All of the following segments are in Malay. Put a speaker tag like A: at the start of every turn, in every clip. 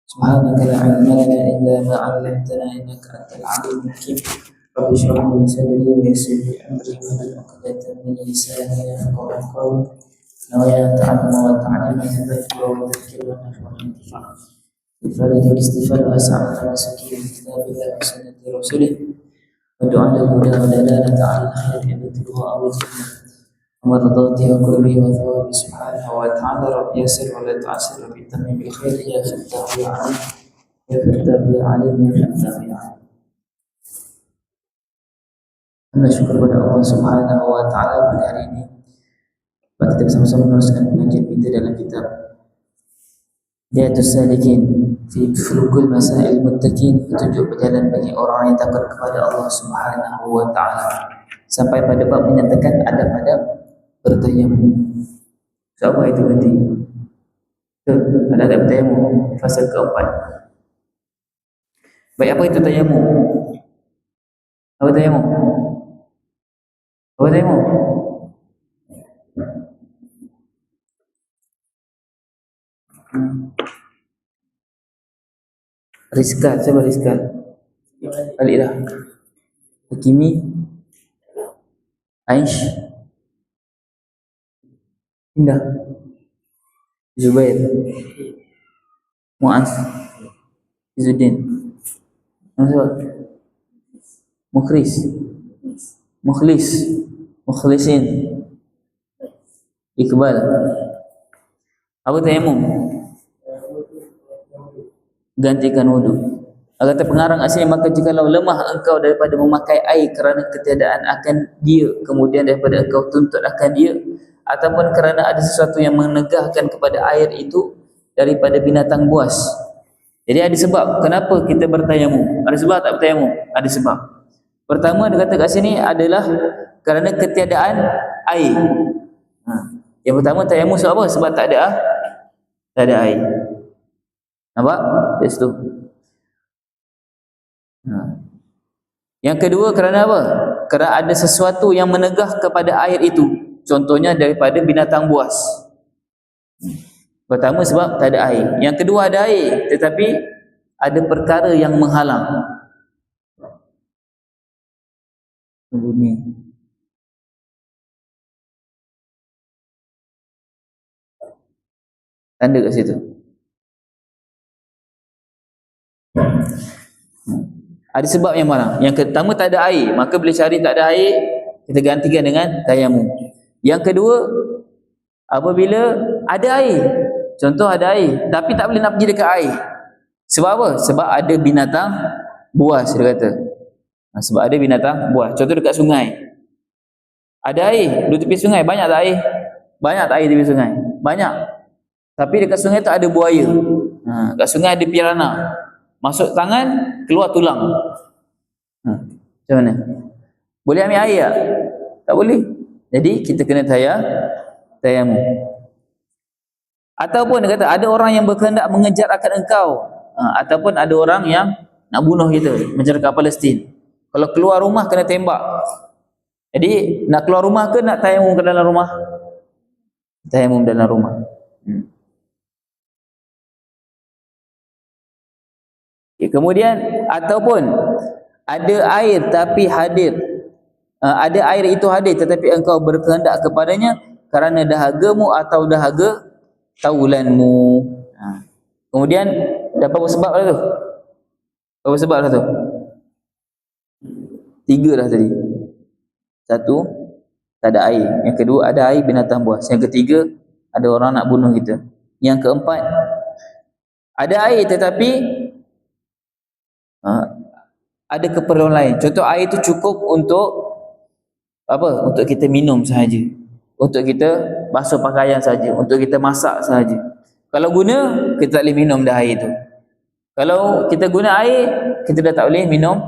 A: سبحانك لا علم لنا إلا ما علمتنا إنك أنت العليم الحكيم. رب اشرح لي صدري ويسر لي أمري واحلل عقدة من لساني يفقهوا قولي. نويا التعلم والتعليم الذكر والذكر والنفع والانتفاع. بفضل الاستفادة وسعة وسكين كتاب الله وسنة رسوله ودعاء الهدى ودلالة على الخير ابتغاء أو الجنة ومرضاته وقربه وثوابه سبحانه وتعالى. رب يسر ولا تعسر رب تمم بالخير يا فتاح يا عليم يا فتاح يا عليم يا فتاح يا عليم. Alhamdulillah, syukur kepada Allah Subhanahu wa taala pada hari ini kita bersama-sama meneruskan pengajian kita dalam kitab Riyadhus Salikin fi Fulukul Masail Muttaqin, petunjuk berjalan bagi orang yang takut kepada Allah Subhanahu wa taala, sampai pada bab menyatakan adab-adab bertayamum. So, apa itu nanti? Ada adab tayamum fasa keempat. Baik, apa itu tayamum? Apa tayamum? Apa tayamum? Rizkal, siapa Rizkal? Baliklah. Hakimi, Aish, Indah, Zubair, Mu'az, Izzuddin, Mukhlis, Mukhlisin, Iqbal. Apa tayamum? Gantikan wudu. Kata pengarang asli, maka jikalau lemah engkau daripada memakai air kerana ketiadaan akan dia, kemudian daripada engkau tuntut akan dia, ataupun kerana ada sesuatu yang menegahkan kepada air itu daripada binatang buas. Jadi ada sebab kenapa kita bertayamum. Ada sebab tak bertayamum? Ada sebab. Pertama dia kata kat sini adalah kerana ketiadaan air. Yang pertama tayamum sebab apa? Sebab tak ada air. Nampak? Dari situ. Yang kedua kerana apa? Kerana ada sesuatu yang menegah kepada air itu. Contohnya daripada binatang buas. Pertama sebab tak ada air. Yang kedua ada air, tetapi ada perkara yang menghalang. Bumi. Tanda kat situ. Ada sebab yang mana? Yang pertama tak ada air, maka boleh cari tak ada air, kita gantikan dengan tayamum. Yang kedua, apabila ada air, contoh ada air, tapi tak boleh nak pergi dekat air. Sebab apa? Sebab ada binatang buas, dia kata. Sebab ada binatang buas. Contoh dekat sungai. Ada air, di tepi sungai, banyak tak air? Banyak tak air di tepi sungai? Banyak. Tapi dekat sungai tu ada buaya. Kat sungai ada piranha. Masuk tangan, keluar tulang. Macam mana? Boleh ambil air tak? Tak boleh. Jadi kita kena tayamum. Ataupun dia kata ada orang yang berkehendak mengejar akan engkau, ataupun ada orang yang nak bunuh kita, macam dekat Palestin. Kalau keluar rumah kena tembak. Jadi nak keluar rumah ke nak tayamum ke dalam rumah? Tayamum dalam rumah. Kemudian ataupun ada air tapi hadir, ada air itu hadir tetapi engkau berkehendak kepadanya kerana dahagamu atau dahaga taulanmu. Kemudian dah berapa sebab dah tu? Berapa sebab dah tu? 3 dah tadi. 1, tak ada air. Yang kedua, ada air binatang buas. Yang ketiga, ada orang nak bunuh kita. Yang keempat, ada air tetapi ada keperluan lain. Contoh air itu cukup untuk apa? Untuk kita minum sahaja, untuk kita basuh pakaian saja, untuk kita masak sahaja. Kalau guna, kita tak boleh minum dah air itu. Kalau kita guna air, kita dah tak boleh minum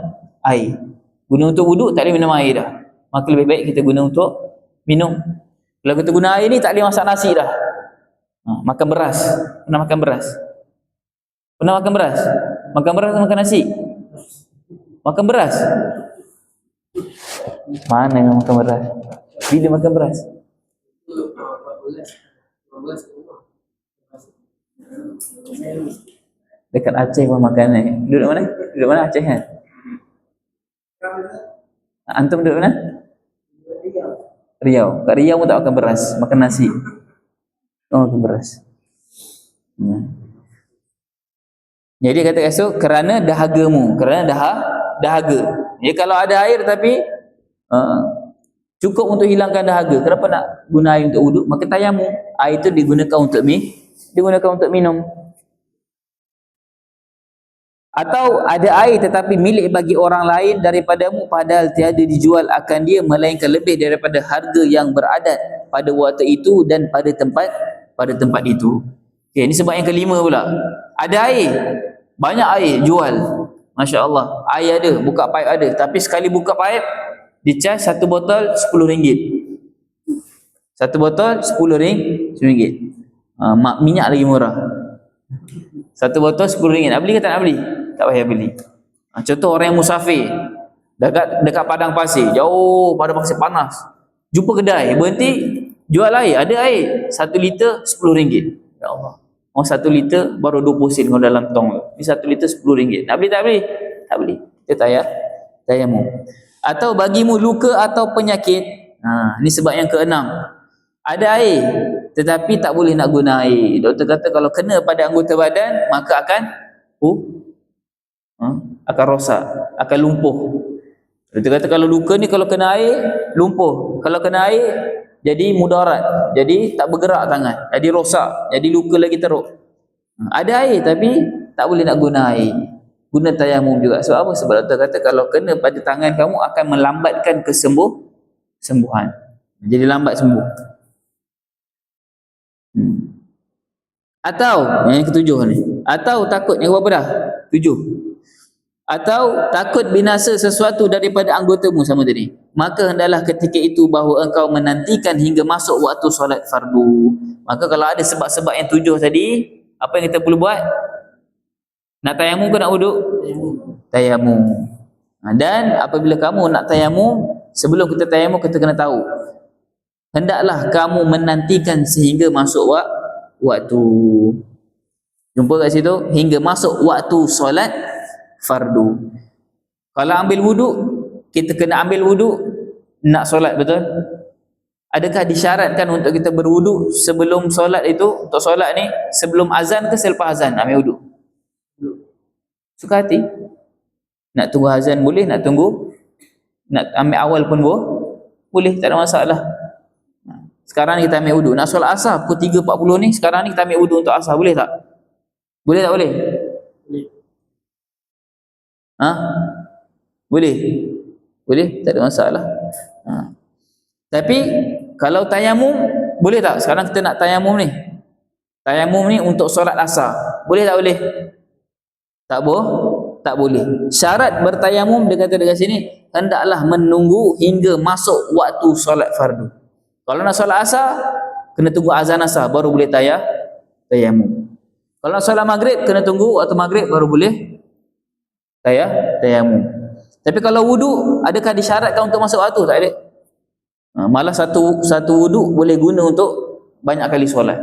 A: air. Guna untuk wuduk, tak boleh minum air dah. Maka lebih baik kita guna untuk minum. Kalau kita guna air ni, tak boleh masak nasi dah. Makan beras. Pernah makan beras? Pernah makan beras? Makan beras atau makan nasi? Makan beras? Mana yang makan beras? Bila makan beras? Dekat Aceh pun makan ni. Duduk mana? Duduk mana? Aceh kan? Antum duduk mana? Riau. Kat Riau pun tak makan beras, makan nasi. Oh, makan beras. Jadi kata esok kerana dahagamu, kerana dahaga. Jadi kalau ada air tapi cukup untuk hilangkan dahaga, kenapa nak guna air untuk wuduk? Maka tayamum, air itu digunakan untuk minum. Atau ada air tetapi milik bagi orang lain daripadamu, padahal tiada dijual akan dia melainkan lebih daripada harga yang beradat pada waktu itu dan pada tempat itu. Okey, ini sebab yang kelima pula. Ada air, banyak air jual. Masya-Allah, air ada, buka paip ada, tapi sekali buka paip dicas satu botol RM10. Satu botol RM10. Minyak lagi murah. Satu botol RM10. Nak beli ke tak nak beli? Tak payah beli. Contoh orang yang musafir dekat padang pasir, jauh padang pasir panas, jumpa kedai, berhenti jual air, ada air 1 liter RM10. Ya Allah, 1 liter baru 20 sen kalau dalam tong. Ni 1 liter RM10. Nak beli tak beli? Tak beli. Kita tayamum. Atau bagimu luka atau penyakit. Ni sebab yang keenam. Ada air tetapi tak boleh nak guna air. Doktor kata kalau kena pada anggota badan maka akan rosak, akan lumpuh. Doktor kata kalau luka ni kalau kena air lumpuh, kalau kena air jadi mudarat, jadi tak bergerak tangan, jadi rosak, jadi luka lagi teruk. Ada air tapi tak boleh nak guna air, guna tayamum juga. Sebab apa? Sebab doktor kata kalau kena pada tangan kamu akan melambatkan kesembuhan, jadi lambat sembuh. Atau yang ketujuh ni, atau takut, yang berapa dah? 7. Atau takut binasa sesuatu daripada anggotamu sama tadi, maka hendaklah ketika itu bahawa engkau menantikan hingga masuk waktu solat fardu. Maka kalau ada sebab-sebab yang 7 tadi, apa yang kita perlu buat? Nak tayamum ke nak wuduk? Tayamum. Dan apabila kamu nak tayamum, sebelum kita tayamum kita kena tahu, hendaklah kamu menantikan sehingga masuk waktu. Jumpa kat situ, hingga masuk waktu solat fardu. Kalau ambil wuduk, kita kena ambil wuduk nak solat, betul? Adakah disyaratkan untuk kita berwuduk sebelum solat itu? Untuk solat ni sebelum azan ke selepas azan ambil wuduk? Suka hati. Nak tunggu azan boleh, nak ambil awal pun boleh, tak ada masalah. Sekarang ni kita ambil wuduk nak solat asar pukul 3.40 ni, sekarang ni kita ambil wuduk untuk asar, boleh tak? Boleh tak boleh? Boleh, tak ada masalah. Tapi kalau tayamum boleh tak? Sekarang kita nak tayamum ni. Tayamum ni untuk solat asar. Boleh tak boleh? Tak boleh. Syarat bertayamum dia kata dekat sini, hendaklah menunggu hingga masuk waktu solat fardu. Kalau nak solat asar, kena tunggu azan asar baru boleh tayamum. Kalau nak solat maghrib, kena tunggu waktu maghrib baru boleh tayamum. Tapi kalau wuduk, adakah disyaratkan untuk masuk waktu? Tak ada. Malah satu wuduk boleh guna untuk banyak kali solat.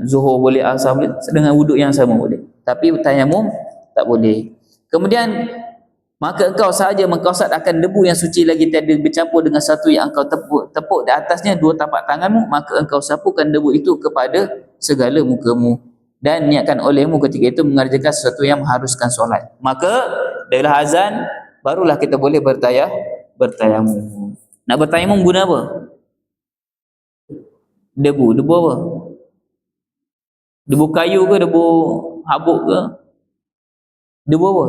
A: Zuhur boleh, asar boleh, dengan wuduk yang sama boleh. Tapi tayamum tak boleh. Kemudian maka engkau sahaja mengkosat akan debu yang suci lagi tiada bercampur dengan satu yang engkau tepuk di atasnya 2 tapak tanganmu, maka engkau sapukan debu itu kepada segala mukamu dan niatkan olehmu ketika itu mengerjakan sesuatu yang mengharuskan solat. Maka adalah azan, barulah kita boleh bertayamum. Nak bertayamum guna apa? Debu apa? Debu kayu ke, debu habuk ke? Debu apa?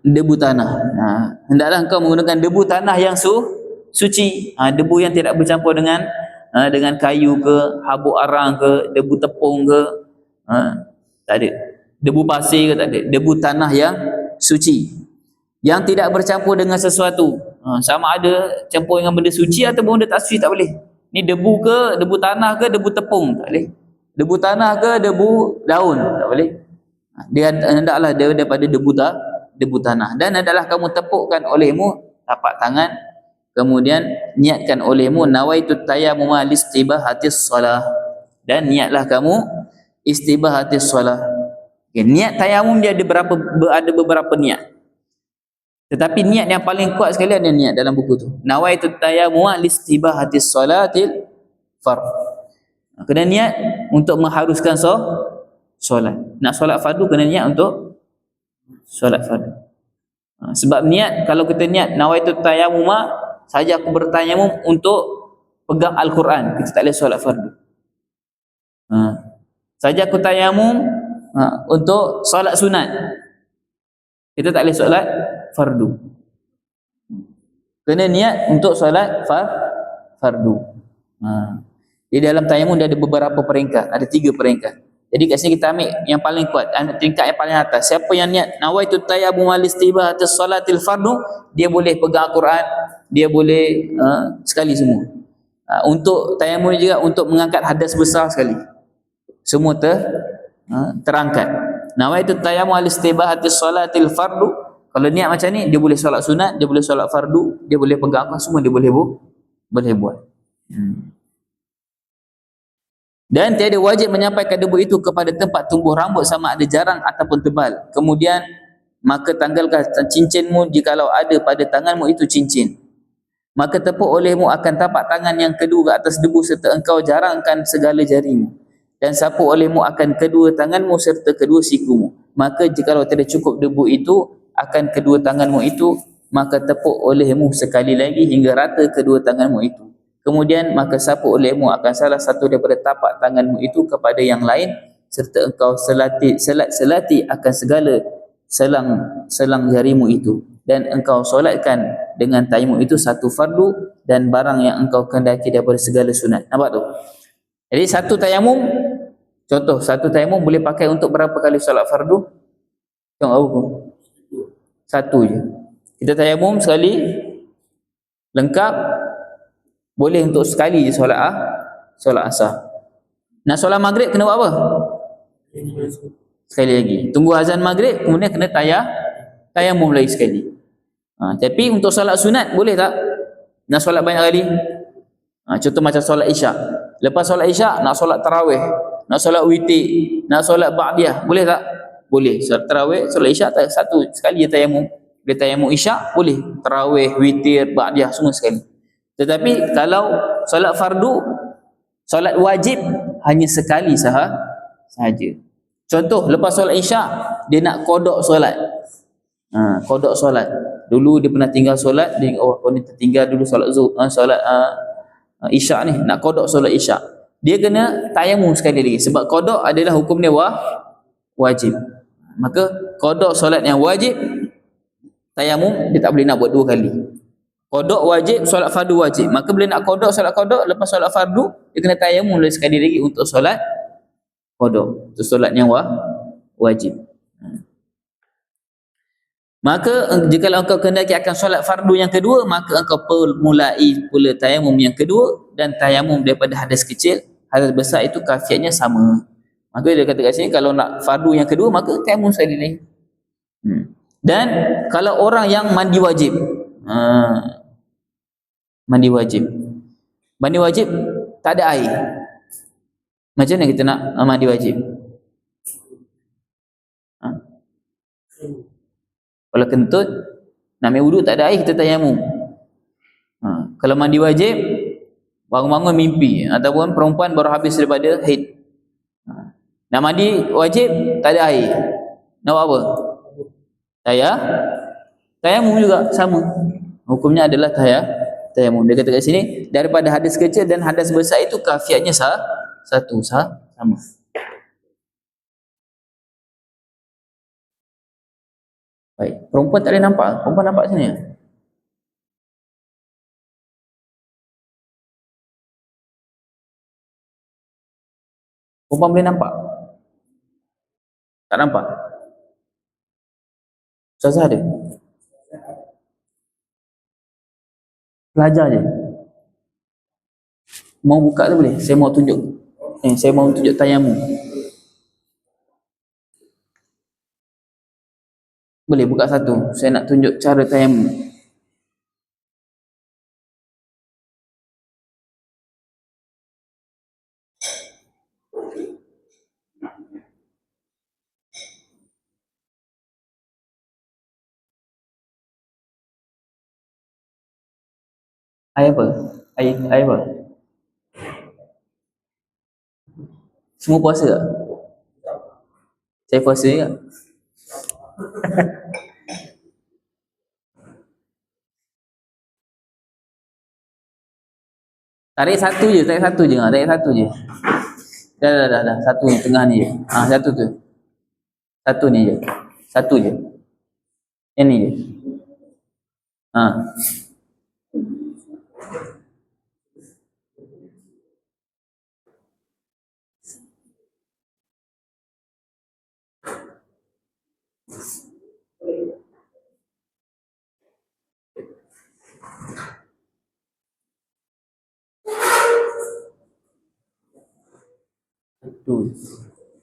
A: Debu tanah. Hendaklah engkau menggunakan debu tanah yang suci. Debu yang tidak bercampur dengan kayu ke, habuk arang ke, debu tepung ke, tak ada. Debu pasir ke, tak ada. Debu tanah yang suci, yang tidak bercampur dengan sesuatu. Sama ada campur dengan benda suci ataupun benda tak suci, tak boleh. Ni debu ke, debu tanah ke, debu tepung, tak boleh. Debu tanah ke, debu daun, tak boleh. Dia hendaklah daripada debu tanah. Dan hendaklah kamu tepukkan olehmu tapak tangan kemudian niatkan olehmu nawaitut tayammum listibahatis shalah, dan niatlah kamu istibahatis shalah. Okay, niat tayamum dia ada beberapa niat. Tetapi niat yang paling kuat sekali ada niat dalam buku tu. Nawaitut tayammum listibahatis salatil fard. Kena niat untuk mengharuskan solat. Nak solat fardu kena niat untuk solat fardu. Sebab niat, kalau kita niat nawaitut tayammum saja aku bertayamum untuk pegang Al-Quran, kita tak boleh solat fardu. Saja aku tayamum untuk solat sunat, kita tak boleh solat fardu. Kena niat untuk solat fardu. Di dalam tayamum dia ada beberapa peringkat, ada 3 peringkat. Jadi kat sini kita ambil yang paling kuat, tingkat yang paling atas. Siapa yang niat nawaitu tayammum listibahatis salatil fardu, dia boleh pegang Al-Quran, dia boleh sekali semua. Untuk tayamum juga untuk mengangkat hadas besar sekali, semua terangkat. Nawaitu tayammum listibahatis salatil fardu, kalau niat macam ni dia boleh solat sunat, dia boleh solat fardu, dia boleh pegang Al-Quran, semua dia boleh buat. Dan tiada wajib menyampaikan debu itu kepada tempat tumbuh rambut sama ada jarang ataupun tebal. Kemudian maka tanggalkan cincinmu jikalau ada pada tanganmu itu cincin. Maka tepuk olehmu akan tapak tangan yang kedua ke atas debu serta engkau jarangkan segala jarimu. Dan sapu olehmu akan kedua tanganmu serta kedua sikumu. Maka jikalau tidak cukup debu itu akan kedua tanganmu itu, maka tepuk olehmu sekali lagi hingga rata kedua tanganmu itu. Kemudian maka sapu olehmu akan salah satu daripada tapak tanganmu itu kepada yang lain, serta engkau selati akan segala selang jarimu itu, dan engkau solatkan dengan tayamum itu satu fardu dan barang yang engkau kendaki daripada segala sunat. Nampak tu? Jadi satu tayamum, contoh satu tayamum boleh pakai untuk berapa kali solat fardu? Tengok aku. Satu je. Kita tayamum sekali lengkap, boleh untuk sekali je solat asar. Nak solat maghrib kena buat apa? Sekali lagi. Tunggu azan maghrib, kemudian kena tayamum lagi sekali. Tapi untuk solat sunat boleh tak? Nak solat banyak kali? Contoh macam solat isyak. Lepas solat isyak nak solat tarawih, nak solat witir, nak solat ba'diyah, boleh tak? Boleh. Solat tarawih, solat isyak tak satu sekali je tayamum. Dia tayamum isyak boleh, tarawih, witir, ba'diyah semua sekali. Tetapi kalau solat fardu, solat wajib hanya sekali sahaja. Contoh lepas solat isyak dia nak qada solat. Qada solat. Dulu dia pernah tinggal solat, dia ni tertinggal dulu solat isyak ni, nak qada solat isyak. Dia kena tayamum sekali lagi sebab qada adalah hukum dia wajib. Maka qada solat yang wajib, tayamum dia tak boleh nak buat 2 kali. Qada wajib, solat fardu wajib. Maka bila nak qada solat qada, lepas solat fardu dia kena tayamum lagi sekali lagi untuk solat qada, untuk solat yang wajib. Maka jika engkau kendaki akan solat fardu yang kedua, maka engkau permulai pula tayamum yang kedua, dan tayamum daripada hadas kecil, hadas besar itu kafiatnya sama. Maka dia kata kat sini kalau nak fardu yang kedua maka tayamum sekali lagi. Dan kalau orang yang mandi wajib, mandi wajib tak ada air, macam mana kita nak mandi wajib? Kalau kentut nak ambil wuduk tak ada air, kita tayamum. Kalau mandi wajib, bangun-bangun mimpi ataupun perempuan baru habis daripada haid, nak mandi wajib tak ada air, nak buat apa? Tayamum juga sama, hukumnya adalah tayamum. Dia kata kat sini daripada hadas kecil dan hadas besar itu kafiatnya sama. Baik, perempuan tak boleh nampak. Perempuan nampak sini ya? Perempuan boleh nampak? Tak nampak? Ustazah ada? Pelajar je. Mau buka tu boleh? Saya mau tunjuk. Saya mau tunjuk tayamum. Boleh buka satu. Saya nak tunjuk cara tayamum. Air apa? Air apa? Semua puasa tak? Saya puasa juga. Tarik satu je, tarik satu je. Tarik satu je. Dah. Satu ni, tengah ni je. Satu tu. Satu ni je. Satu je. Yang ni je. Tu.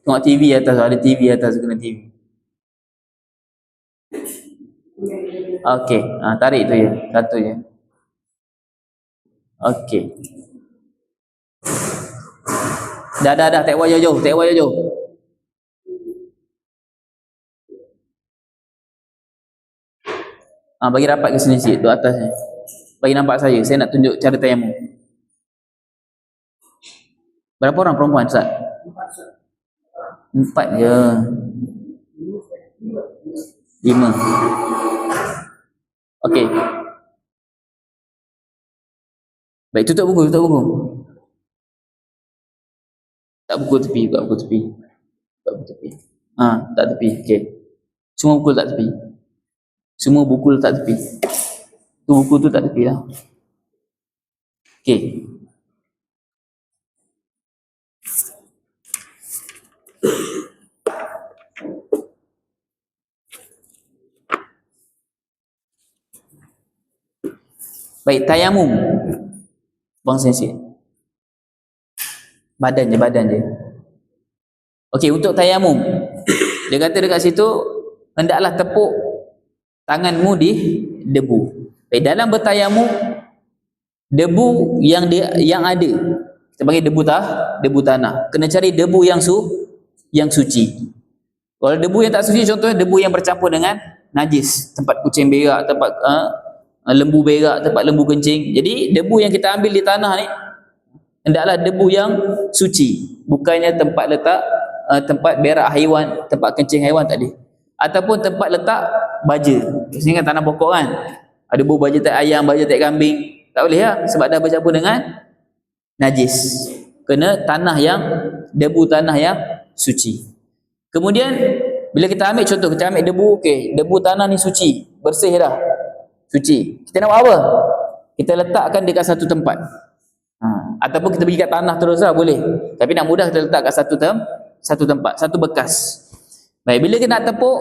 A: Tengok TV atas, ada TV atas, kena TV. Okey, tarik tu je, satu je. Okey. Dah, tak wajah jauh, bagi rapat ke sini sikit, tu atas ni. Bagi nampak saya nak tunjuk cara tayamum. Berapa orang perempuan, Ustaz? 4 je. 5. Okey. Baik, tutup buku. Tak buku tepi. Tak tepi. Okey. Semua buku letak tepi. Tu buku tu tak tepi lah. Okey. Baik, tayamum. Bang sensi. Badan je. Okey, untuk tayamum. Dia kata dekat situ, hendaklah tepuk tanganmu di debu. Baik, dalam bertayamum, debu yang ada, kita panggil debu tanah. Kena cari debu yang suci. Kalau debu yang tak suci, contohnya debu yang bercampur dengan najis, tempat kucing berak, tempat lembu berak, tempat lembu kencing. Jadi debu yang kita ambil di tanah ni hendaklah debu yang suci, bukannya tempat letak tempat berak haiwan, tempat kencing haiwan tak boleh, ataupun tempat letak baja. Sini kan tanah pokok kan, ada debu baja tak ayam, baja tak kambing, tak boleh lah, sebab dah bercampur dengan najis. Kena debu tanah yang suci. Kemudian bila kita ambil contoh, kita ambil debu, okey, debu tanah ni suci, bersih dah, suci. Kita nak buat apa? Kita letakkan dekat satu tempat. Ataupun kita pergi kat tanah terus lah, boleh. Tapi nak mudah, kita letak kat satu tempat, satu bekas. Baik, bila kita nak tepuk,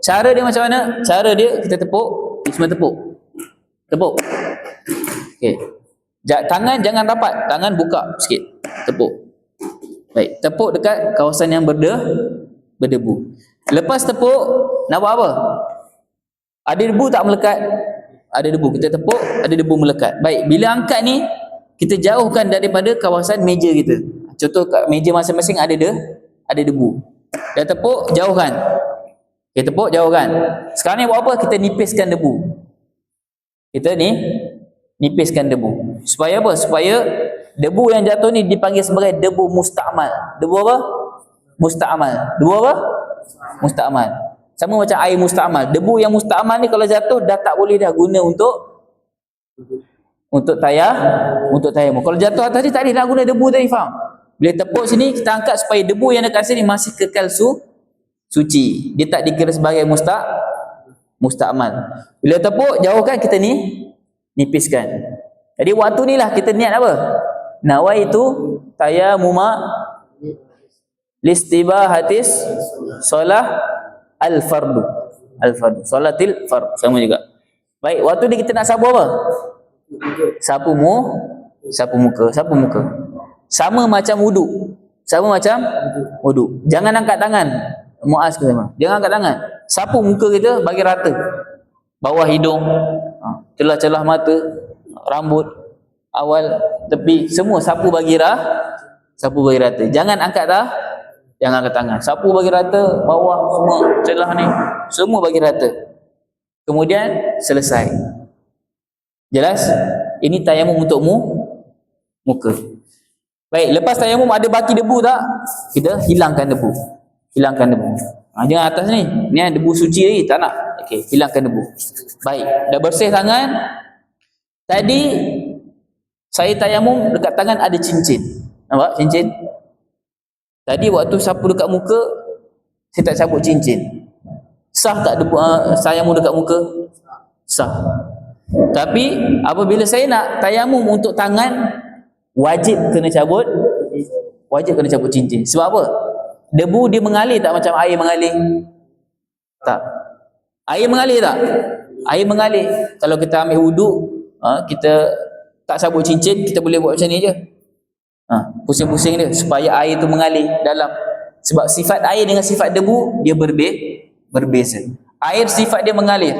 A: cara dia macam mana? Cara dia, kita tepuk, semua tepuk. Okey. Tangan jangan rapat, tangan buka sikit. Tepuk. Baik, tepuk dekat kawasan yang berdebu. Lepas tepuk, nak buat apa? Ada debu tak melekat? Ada debu, kita tepuk, ada debu melekat. Baik, bila angkat ni, kita jauhkan daripada kawasan meja kita. Contoh kat meja masing-masing ada debu. Dah tepuk, jauhkan. Kita tepuk, jauhkan. Sekarang ni buat apa? Kita nipiskan debu. Nipiskan debu. Supaya apa? Supaya debu yang jatuh ni dipanggil sebagai debu musta'mal. Debu apa? Musta'mal. Debu apa? Musta'mal. Sama macam air musta'mal. Debu yang musta'mal ni kalau jatuh dah tak boleh dah guna untuk tayamum. Kalau jatuh atas ni tak boleh nak guna debu tadi, faham? Bila tepuk sini, kita angkat supaya debu yang dekat sini masih kekal suci. Dia tak dikira sebagai musta'mal. Bila tepuk, jauhkan, kita nipiskan. Jadi waktu ni lah kita niat apa? Nawaitu tayamuma listibahatis solah al-fardu. Solatil fard. Sama juga. Baik, waktu ni kita nak sapu apa? Sapu muka. Sama macam wudu. Jangan angkat tangan. Muaz ke sama? Jangan angkat tangan. Sapu muka kita bagi rata. Bawah hidung, celah-celah mata, rambut, awal, tepi, semua sapu bagi rata. Jangan angkat tangan. Sapu bagi rata, bawah semua, celah ni, semua bagi rata. Kemudian selesai. Jelas? Ini tayamum untuk muka. Baik, lepas tayamum ada baki debu tak? Kita hilangkan debu. Hilangkan debu. Jangan atas ni. Ni debu suci lagi, tak nak. Okey, hilangkan debu. Baik, dah bersih tangan. Tadi saya tayamum dekat tangan ada cincin. Nampak cincin? Tadi waktu sapu dekat muka, saya tak cabut cincin. Sah tak tayamum dekat muka? Sah. Tapi apabila saya nak tayamum untuk tangan, wajib kena cabut cincin. Sebab apa? Debu dia mengalir tak macam air mengalir? Tak. Air mengalir tak? Air mengalir. Kalau kita ambil wuduk, kita tak sabut cincin, kita boleh buat macam ni je. Pusing-pusing dia supaya air tu mengalir dalam. Sebab sifat air dengan sifat debu dia berbeza. Air sifat dia mengalir.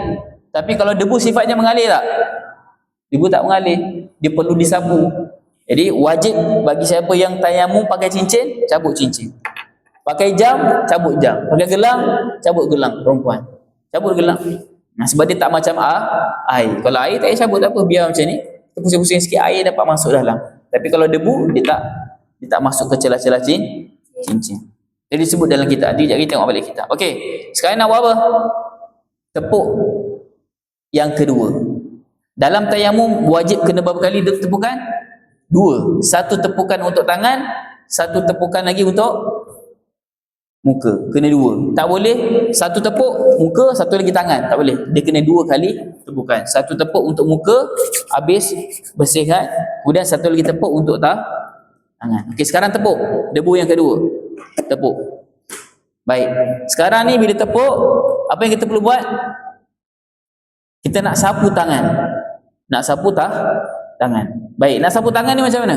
A: Tapi kalau debu sifatnya mengalir tak? Debu tak mengalir. Dia perlu disapu. Jadi wajib bagi siapa yang tayamum pakai cincin, cabut cincin. Pakai jam, cabut jam. Pakai gelang, cabut gelang perempuan. Cabut gelang. Sebab dia tak macam air. Kalau air tak payah cabut, tak apa, biar macam ni. Kita pusing-pusing sikit, air dapat masuk dalam. Tapi kalau debu, dia tak masuk ke celah-celah cincin. Jadi disebut dalam kitab. Sekejap kita tengok balik kitab. Okey, sekarang nak buat apa? Tepuk yang kedua. Dalam tayamum wajib kena berapa kali tepukan? 2. Satu tepukan untuk tangan, satu tepukan lagi untuk muka. Kena 2. Tak boleh satu tepuk muka, satu lagi tangan. Tak boleh. Dia kena 2 kali tepukan. Satu tepuk untuk muka, habis bersihkan. Kemudian satu lagi tepuk untuk tangan. Okey, sekarang tepuk. Debu yang kedua. Tepuk. Baik. Sekarang ni bila tepuk, apa yang kita perlu buat? Kita nak sapu tangan. Nak sapu tangan. Baik, nak sapu tangan ni macam mana?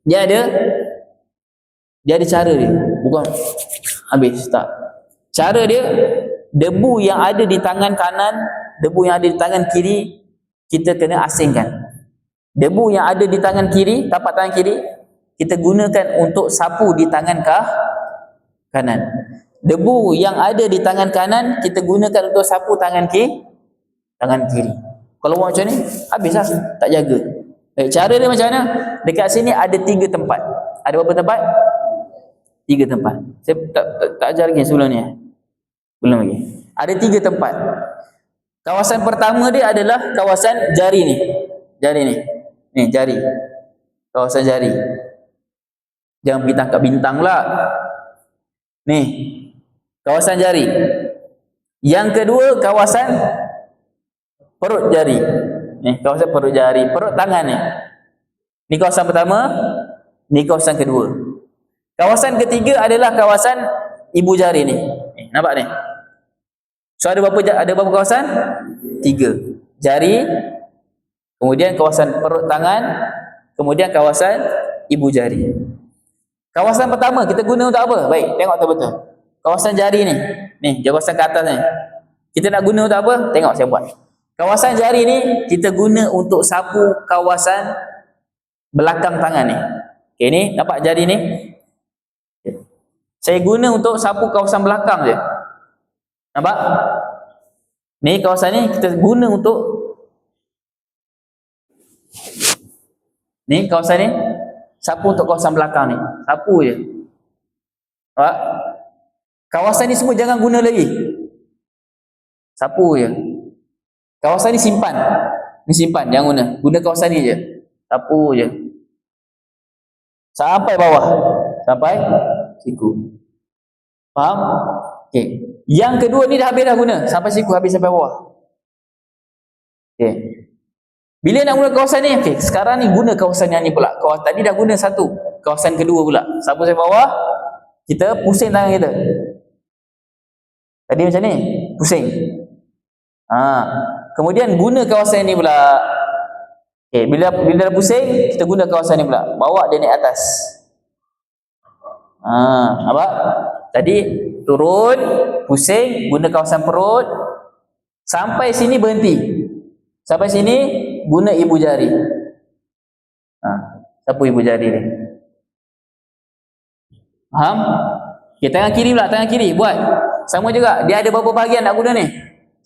A: Dia ada cara dia. Bukan habis, tak. Cara dia, debu yang ada di tangan kanan, debu yang ada di tangan kiri, kita kena asingkan. Debu yang ada di tangan kiri, tapak tangan kiri, kita gunakan untuk sapu di tangan kanan. Debu yang ada di tangan kanan, kita gunakan untuk sapu tangan kiri. Kalau buat macam ni, habislah, tak jaga. Baik, cara dia macam mana? Dekat sini ada 3 tempat. Ada berapa tempat? 3 tempat. Saya tak ajar lagi sebelum ni. Belum lagi. Ada 3 tempat. Kawasan pertama dia adalah kawasan jari ni. Jari ni. Ni jari. Kawasan jari. Jangan pergi tangkap bintang pula. Ni. Kawasan jari. Yang kedua kawasan perut jari. Ni kawasan perut jari, perut tangan ni. Ni kawasan pertama, ni kawasan kedua. Kawasan ketiga adalah kawasan ibu jari ni. Nampak ni? So ada berapa kawasan? 3. Jari, kemudian kawasan perut tangan, kemudian kawasan ibu jari. Kawasan pertama kita guna untuk apa? Baik, tengok betul-betul. Kawasan jari ni. Ni, kawasan ke atas ni. Kita nak guna untuk apa? Tengok saya buat. Kawasan jari ni kita guna untuk sapu kawasan belakang tangan ni. Okey, ni nampak jari ni? Saya guna untuk sapu kawasan belakang je. Nampak? Ni kawasan ni kita guna untuk ni kawasan ni sapu untuk kawasan belakang ni. Sapu je. Nampak? Kawasan ni semua jangan guna lagi. Sapu je. Kawasan ni simpan. Ni simpan, jangan guna. Guna kawasan ni je. Sapu je. Sampai bawah. Sampai siku. Faham? Okey. Yang kedua ni dah habis dah guna. Sampai siku, habis sampai bawah. Okey. Bila nak guna kawasan ni? Okey, sekarang ni guna kawasan yang ni pula. Tadi dah guna satu. Kawasan kedua pula. Sapu sampai bawah. Kita pusing tangan kita. Tadi macam ni. Pusing. Kemudian guna kawasan ni pula. Okay, bila dah pusing, kita guna kawasan ni pula. Bawa dia naik atas. Nampak? Tadi turun, pusing, guna kawasan perut. Sampai sini berhenti. Sampai sini guna ibu jari. Sapu ibu jari ni. Faham? Okay, tangan kiri pula, tangan kiri buat. Sama juga. Dia ada berapa bahagian nak guna ni?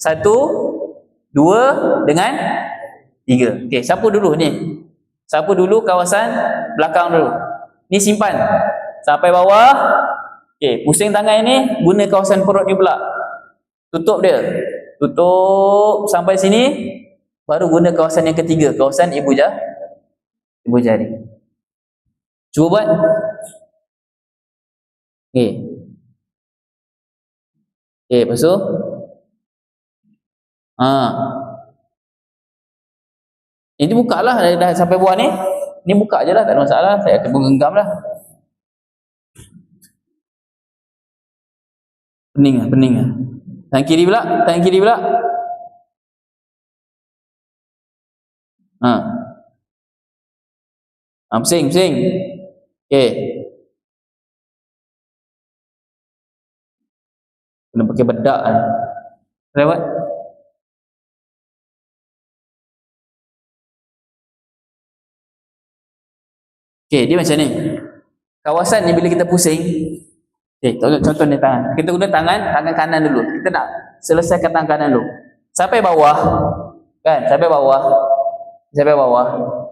A: 1, 2 dengan 3. Okey, sapu dulu ni. Sapu dulu kawasan belakang dulu. Ni simpan sampai bawah. Okey, pusing tangan ni, guna kawasan perut ni pula. Tutup dia. Tutup sampai sini, baru guna kawasan yang ketiga, kawasan ibu jari. Cuba buat. Okey. Okey, lepas tu ini buka lah dah sampai bawah ni. Ni buka je lah, tak ada masalah. Saya akan menggenggam lah. Pening lah. Tangan kiri pula. Pusing. Okey. Kena pakai bedak kan. Lewat. Okey, dia macam ni. Kawasan ni bila kita pusing, okey, contoh ni tangan. Kita guna tangan kanan dulu. Kita nak selesaikan tangan kanan dulu. Sampai bawah. Kan? Sampai bawah.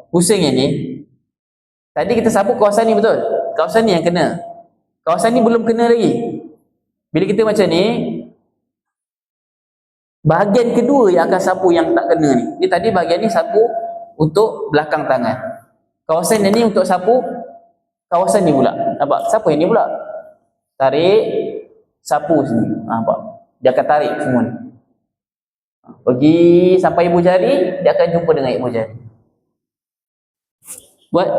A: Pusing ini. Tadi kita sapu kawasan ni betul. Kawasan ni yang kena. Kawasan ni belum kena lagi. Bila kita macam ni, bahagian kedua yang akan sapu yang tak kena ni. Ni tadi bahagian ni sapu untuk belakang tangan. Kawasan ni untuk sapu kawasan ni pula. Nampak? Sapu yang ni pula. Tarik, sapu sini. Nampak? Dia akan tarik semua ni. Pergi sampai ibu jari, dia akan jumpa dengan ibu jari. Buat.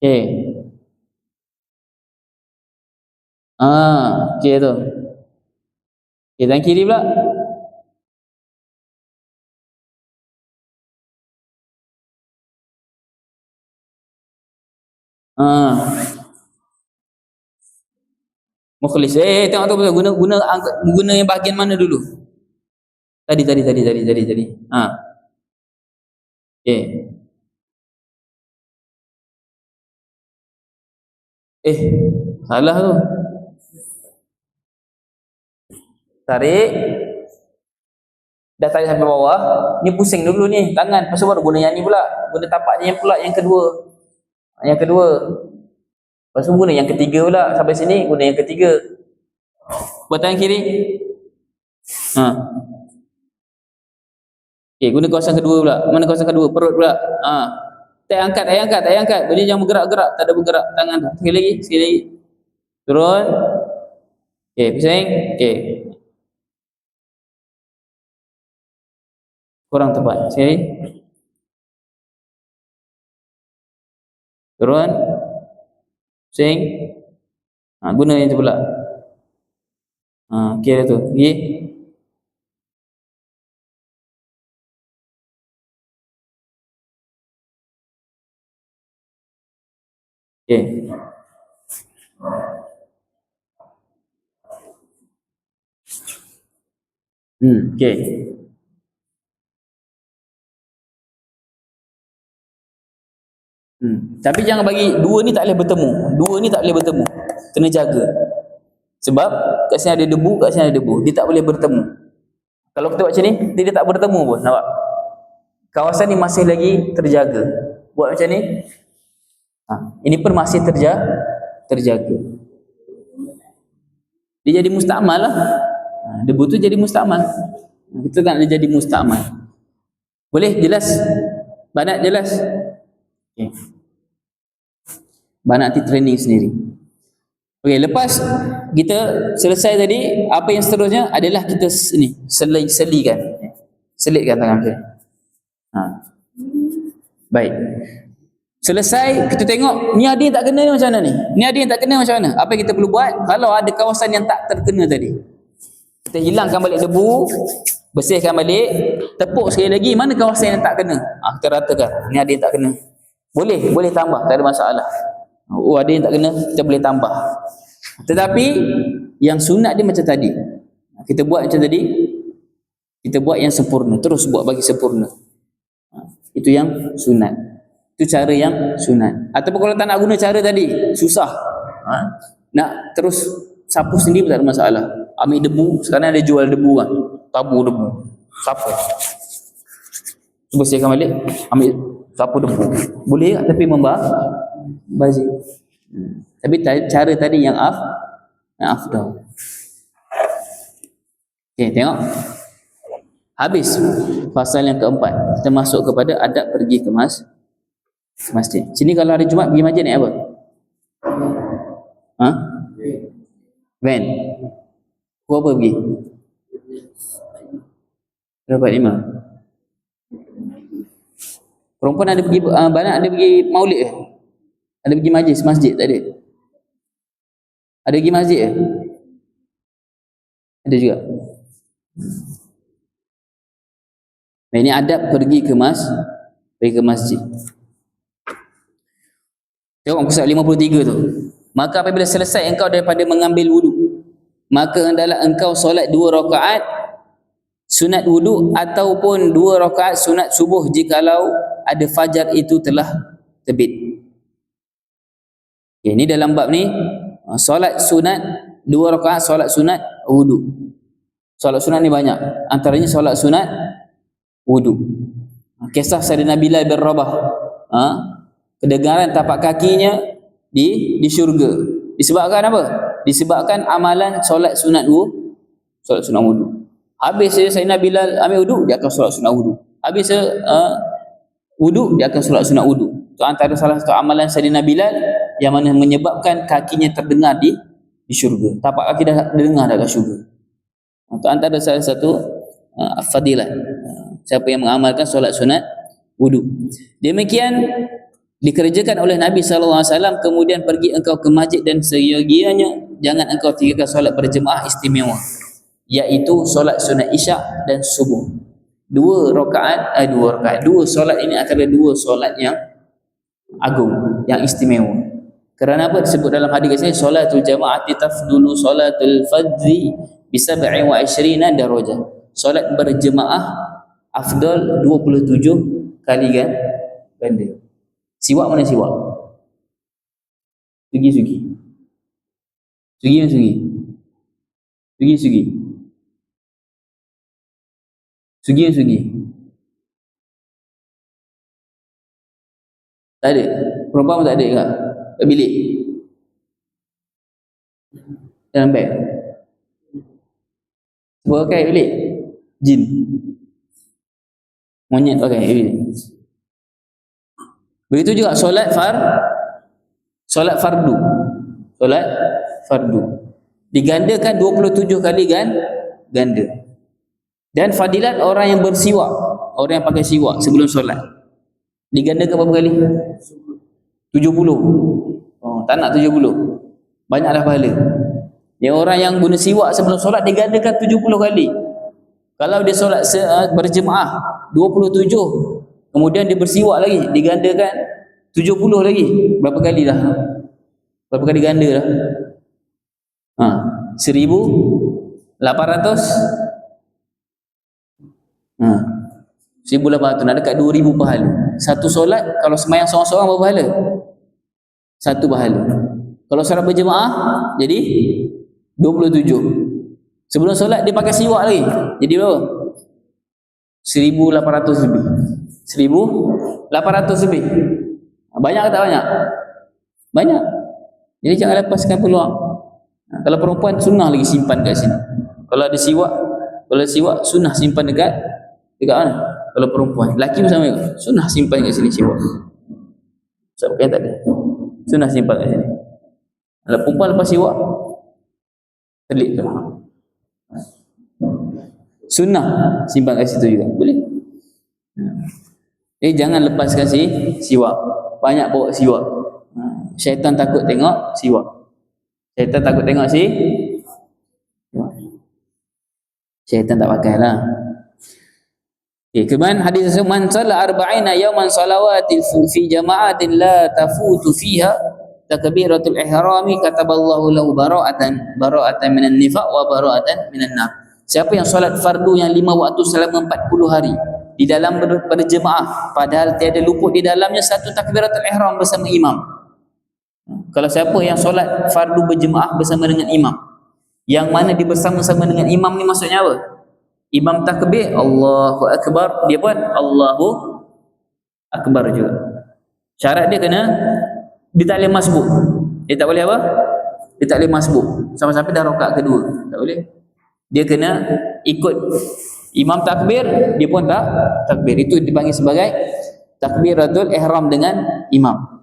A: Okey. Okey tu. Okey, tangan kiri pula. Mukhlis. Tengok tu betul. Guna yang bahagian mana dulu? Tadi. Okey. Salah tu. Tarik. Dah tarik sampai bawah. Ni pusing dulu ni tangan. Lepas tu baru guna yang ni pula. Guna tapaknya yang pula yang kedua. Lepas tu guna yang ketiga pula. Sampai sini guna yang ketiga. Buat tangan kiri. Okey, guna kawasan kedua pula. Mana kawasan kedua? Perut pula. Tak angkat. Boleh jangan bergerak-gerak. Tak ada bergerak tangan tu. Sekali lagi. Turun. Okey, pusing. Okey. Kurang tepat. Sekali. Turun. Pusing. Guna yang tu pula. Okey dah tu. Pergi. Okey. Okey. Tapi jangan bagi dua ni tak boleh bertemu. Kena jaga. Sebab kat sini ada debu, kat sini ada debu. Dia tak boleh bertemu. Kalau kita buat macam ni, dia tak bertemu pun. Nampak? Kawasan ni masih lagi terjaga. Buat macam ni. Ini pun masih terjaga. Dia jadi mustakmal lah. Debu tu jadi mustakmal. Kita tak nak dia jadi mustakmal. Boleh? Jelas? Banat jelas? Okay. Banat nanti training sendiri. Okey, lepas kita selesai tadi, apa yang seterusnya adalah kita ni selitkan tangan kita. Baik. Selesai, kita tengok ni ada yang tak kena macam mana ni? Ni ada yang tak kena macam mana? Apa yang kita perlu buat? Kalau ada kawasan yang tak terkena tadi, kita hilangkan balik debu, bersihkan balik, tepuk sekali lagi mana kawasan yang tak kena. Kita ratakan. Ni ada yang tak kena. Boleh tambah, tak ada masalah. Ada yang tak kena, kita boleh tambah. Tetapi yang sunat dia macam tadi. Kita buat macam tadi, kita buat yang sempurna, terus buat bagi sempurna. Itu yang sunat. Itu cara yang sunat. Ataupun kalau tak nak guna cara tadi, susah. Nak terus sapu sendiri pun tak ada masalah. Ambil debu, sekarang ada jual debu kan. tabu debu. Siapa? Bersihkan balik, ambil sapu debu. Boleh tak? Tapi membazir. Tapi cara tadi yang afdal. Okey, tengok. Habis pasal yang keempat. Kita masuk kepada adab pergi ke masjid. Sini kalau hari Jumaat pergi masjid naik apa? Ha? Van. Kau apa pergi? Dapat 5. Perempuan ada pergi banyak ada pergi maulid ke? Ada pergi majlis masjid tak ada? Ada pergi masjid ke? Ada juga. Nah, ini adab pergi ke masjid. Tengok muka surat 53 tu. Maka apabila selesai engkau daripada mengambil wudu, maka hendaklah engkau solat 2 rakaat sunat wudu ataupun 2 rakaat sunat subuh jikalau ada fajar itu telah terbit. Okay, ini dalam bab ni solat sunat 2 rakaat solat sunat wudu. Solat sunat ni banyak. Antaranya solat sunat wudu. Kisah Sayyidina Bilal bin Rabah. Kedengaran tapak kakinya di syurga. Disebabkan apa? Disebabkan amalan solat sunat wudu. Habis Sayyidina Bilal ambil wudu, dia akan solat sunat wudu. Habis wudu, dia akan solat sunat wudu. Itu antara salah satu amalan Sayyidina Bilal yang mana menyebabkan kakinya terdengar di syurga. Tapak kaki dah dengar dekat syurga. Itu antara salah satu fadilah. Siapa yang mengamalkan solat sunat wudu. Demikian dikerjakan oleh Nabi SAW. Kemudian pergi engkau ke masjid dan seyogianya jangan engkau tinggalkan solat berjemaah istimewa, iaitu solat sunat isyak dan subuh. 2 solat ini antara 2 solat yang agung, yang istimewa. Kerana apa? Disebut dalam hadis ini solatul jamaati tafdulu solatul fadzi bi 27 darajah. Solat berjemaah afdal 27 kali ganda. Siwak mana siwak? Sugi. Tak ada. Perempuan pun tak ada kat bilik. Dalam beg. Sebab pakai bilik. Jin. Monyet pakai bilik. Begitu juga solat fardu. Digandakan 27 kali ganda. Dan fadilat orang yang bersiwak, orang yang pakai siwak sebelum solat, digandakan berapa kali? 70. Tak nak 70. Banyak dah pahala. Yang orang yang guna siwak sebelum solat digandakan 70 kali. Kalau dia solat berjemaah 27, kemudian dia bersiwak lagi, digandakan 70 lagi. Berapa kali dah? Berapa kali ganda dah? 1,800. 1,800 nak dekat 2,000 pahala. Satu solat kalau sembahyang seorang-seorang berapa pahala? 1 pahala. Kalau solat berjemaah jadi 27. Sebelum solat dia pakai siwak lagi. Jadi berapa? 1,800 lebih. 1,800 lebih. Banyak ke tak banyak? Banyak. Jadi jangan lepaskan peluang. Kalau perempuan sunnah lagi simpan kat sini. Kalau ada siwak, sunnah simpan dekat mana? Kalau perempuan, lelaki pun sama juga. Sunnah simpan kat sini siwak. Sebab kan tak ada. Sunnah simpan kat sini. Kalau perempuan lepas siwak, telik tu. Sunnah simpan kat situ juga. Boleh. Jangan lepaskan siwak. Banyak bawa siwak. Syaitan takut tengok siwak. Syaitan takut tengok syaitan tak pakai lah. Kemudian hadis tersebut, man salla arba'ina yawman salawatin fi jama'atin la tafutu fiha takbiratul ihrami kataballahu lahu bara'atan minan nifaq wa bara'atan minan nar. Siapa yang solat fardu yang 5 waktu selama 40 hari di dalam berjemaah padahal tiada luput di dalamnya satu takbiratul ihram bersama imam. Kalau siapa yang solat fardu berjemaah bersama dengan imam, yang mana dia bersama-sama dengan imam ni maksudnya apa? Imam takbir Allahu Akbar, dia pun Allahu Akbar juga. Syarat dia kena, dia tak boleh masbuk. Dia tak boleh apa? Dia tak boleh masbuk sampai-sampai dah rakaat kedua, tak boleh. Dia kena ikut imam takbir, dia pun tak takbir. Itu dipanggil sebagai takbiratul ihram dengan imam.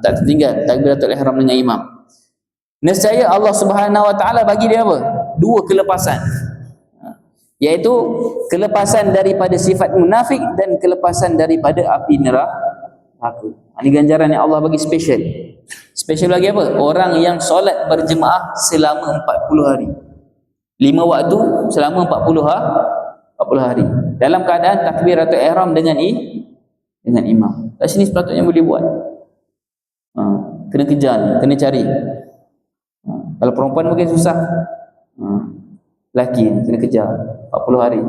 A: Tak tertinggal takbiratul ihram dengan imam. Nescaya Allah Subhanahu Wa Taala bagi dia apa? Dua kelepasan, iaitu kelepasan daripada sifat munafik dan kelepasan daripada api neraka. Ini ganjaran yang Allah bagi special. Special lagi apa? Orang yang solat berjemaah selama 40 hari. 5 waktu selama 40 hari. Dalam keadaan takbiratul ihram dengan imam. Kat sini sepatutnya boleh buat. Kena kejar ni, kena cari. Kalau perempuan mungkin susah. Lelaki kena kejar 40 hari.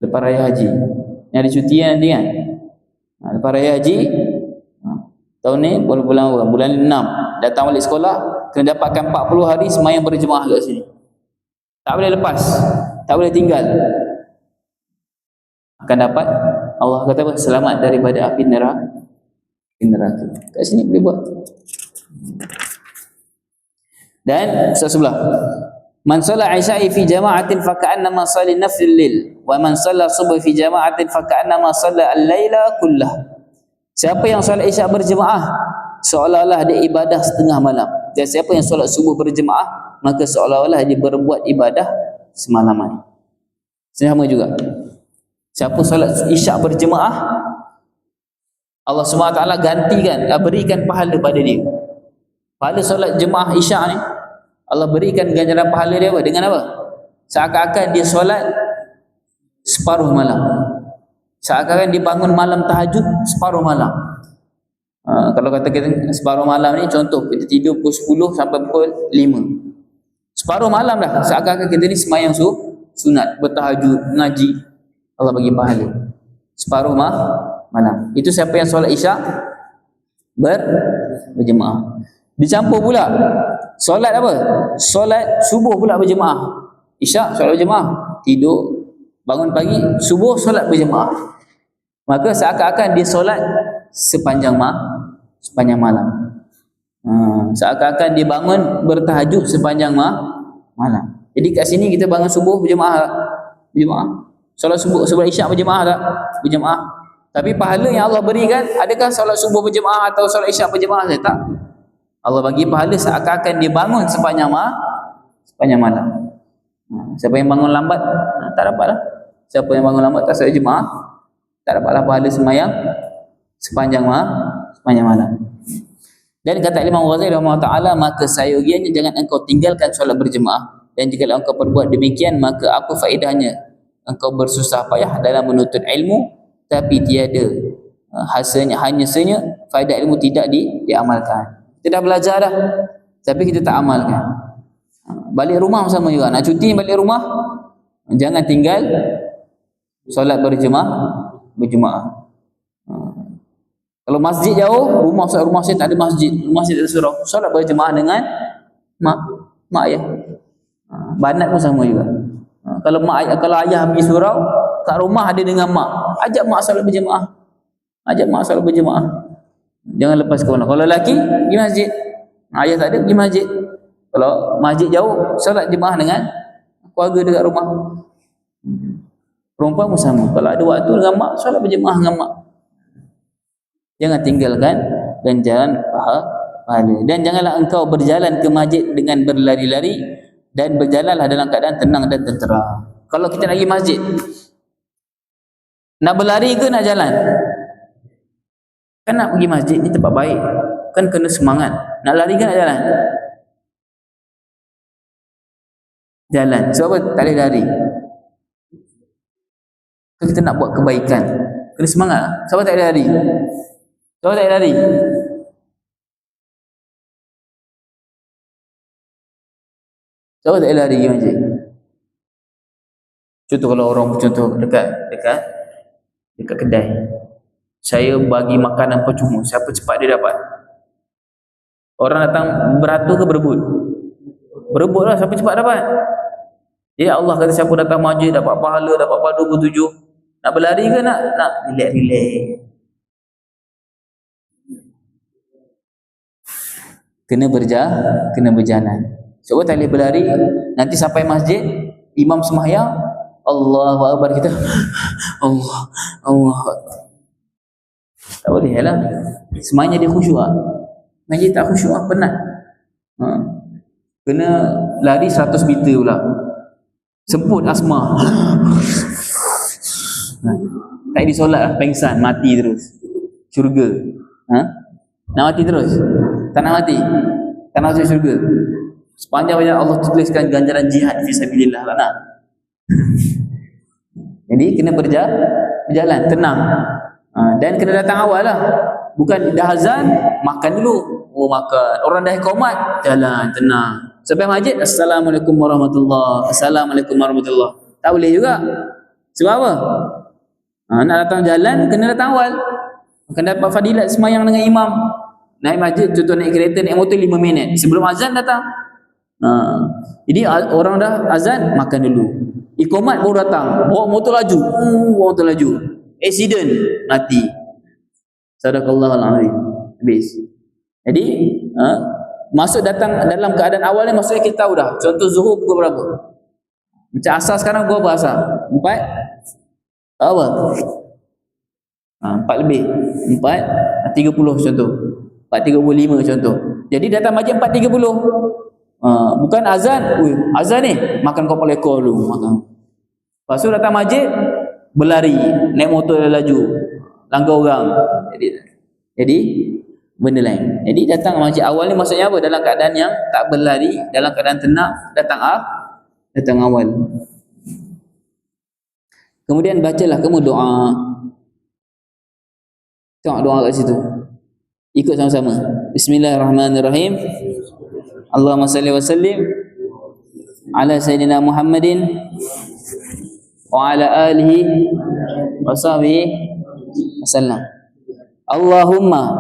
A: Lepas raya haji. Yang ada cuti nanti kan? Lepas raya haji, tahun ni bulan apa? Bulan 6 datang balik sekolah, kena dapatkan 40 hari semayang berjemaah kat sini. Tak boleh lepas, tak boleh tinggal. Akan dapat, Allah kata apa? Selamat daripada api neraka. Kat sini boleh buat. Dan sebelah, man shalla isya'i fi jama'atin fa ka'annama shalla naflil lil, wa man shalla subh fi jama'atin fa ka'annama shalla al-laila kullah. Siapa yang solat isyak berjemaah, seolah-olah dia ibadah setengah malam. Dan siapa yang solat subuh berjemaah, maka seolah-olah dia berbuat ibadah semalaman. Sama juga. Siapa solat isyak berjemaah, Allah SWT gantikan, berikan pahala pada dia. Pahala solat jemaah isyak ni, Allah berikan ganjaran pahala dia apa? Dengan apa? Seakan-akan dia solat separuh malam. Seakan-akan dia bangun malam tahajud separuh malam. Kalau kata kita separuh malam ni, contoh kita tidur pukul 10 sampai pukul 5. Separuh malam dah. Seakan-akan kita ni semayang sunat, bertahajud, ngaji. Allah bagi pahala. Separuh malam. Itu siapa yang solat isyak berjemaah. Dicampur pula solat apa? Solat subuh pula berjemaah. Isyak solat berjemaah, tidur, bangun pagi, subuh solat berjemaah. Maka seakan-akan dia solat sepanjang malam. Seakan-akan dia bangun bertahajud sepanjang malam. Jadi kat sini kita bangun subuh berjemaah. Solat subuh, solat isyak berjemaah tak? Berjemaah. Tapi pahala yang Allah berikan, adakah solat subuh berjemaah atau solat isyak berjemaah? Tak. Allah bagi pahala seakan-akan dia bangun sepanjang malam. Siapa yang bangun lambat, tak dapatlah. Siapa yang bangun lambat tak solat jemaah, tak dapatlah pahala semayang sepanjang malam. Dan kata Imam Ghazali rahimahullah ta'ala, maka sayogianya jangan engkau tinggalkan solat berjemaah. Dan jika engkau perbuat demikian, maka apa faedahnya engkau bersusah payah dalam menuntut ilmu, tapi tiada hasilnya, hanya faedah ilmu tidak diamalkan. Kita dah belajar dah, tapi kita tak amalkan. Balik rumah sama juga. Nak cuti balik rumah, jangan tinggal solat berjemaah. Kalau masjid jauh, rumah saya tak ada masjid, masjid ada surau, solat berjemaah dengan mak ayah. Banat pun sama juga. Kalau ayah pergi surau, kat rumah ada dengan mak, ajak mak solat berjemaah. Jangan lepas ke mana. Kalau lelaki pergi masjid, ayah tak ada, pergi masjid. Kalau masjid jauh, solat jemaah dengan keluarga dekat rumah. Perempuan pun sama. Kalau ada waktu dengan mak, solat berjemaah dengan mak. Jangan tinggalkan ganjaran pahala. Dan janganlah engkau berjalan ke masjid dengan berlari-lari, dan berjalanlah dalam keadaan tenang dan tentera. Kalau kita nak pergi masjid, nak berlari ke nak jalan? Kan nak pergi masjid ni tempat baik, kan kena semangat. Nak lari ke nak jalan? Jalan. Sebab apa? Tak boleh lari. Kan kita nak buat kebaikan, kena semangat. Sebab tak boleh lari. Sebab tak boleh lari. Sebab tak boleh lari pergi masjid. Contoh kalau orang dekat kedai, saya bagi makanan percuma, siapa cepat dia dapat. Orang datang beratur ke berebut? Berebut lah, siapa cepat dapat. Jadi Allah kata siapa datang masjid dapat pahala, dapat pahala 27. Nak berlari ke nak relax. Kena berjalan. Cuba tak boleh berlari, nanti sampai masjid, imam sembahyang, Allahu Akbar, kita Allah. Tak boleh lah. Semuanya dia khusyuk. Masjid tak khusyuk, penat. Kena lari 100 meter pula. Sebut asma. Tak di solat lah, pengsan, mati terus. Syurga. Nak mati terus? Tak nak mati? Tak nak masuk syurga? Sepanjang Allah tuliskan ganjaran jihad fisabilillah lah nak. Jadi kena berjalan, tenang. Dan kena datang awal lah. Bukan dah azan, makan dulu. Makan. Orang dah iqamat, jalan, tenang. Sampai masjid, Assalamualaikum warahmatullahi. Assalamualaikum warahmatullahi. Tak boleh juga. Sebab apa? Nak datang jalan, kena datang awal. Akan dapat fadilat semayang dengan imam. Naik masjid, contoh naik kereta, naik motor 5 minit. Sebelum azan datang. Jadi orang dah azan, makan dulu. Iqamat baru datang. Bawa motor laju. Accident, mati. Sadaqallahul azim. Habis. Jadi, masuk datang dalam keadaan awal ni, maksudnya kita tahu dah. Contoh zuhur pukul berapa? Macam asar sekarang pukul berapa asar? 4? Tahu apa? 4 lebih. 4.30 contoh. 4.35 contoh. Jadi datang masjid 4.30. Bukan azan. Azan ni makan kepala ekor dulu, makan. Lepas tu datang masjid, berlari, naik motor laju, langgar orang. Jadi benda lain. Jadi datang masjid awal ni maksudnya apa? Dalam keadaan yang tak berlari, dalam keadaan tenang, datang awal. Kemudian bacalah kamu doa. Tengok doa kat situ. Ikut sama-sama. Bismillahirrahmanirrahim. Allahumma salli wa sallim ala sayyidina Muhammadin wa ala alihi wa sahbihi wasallam. Allahumma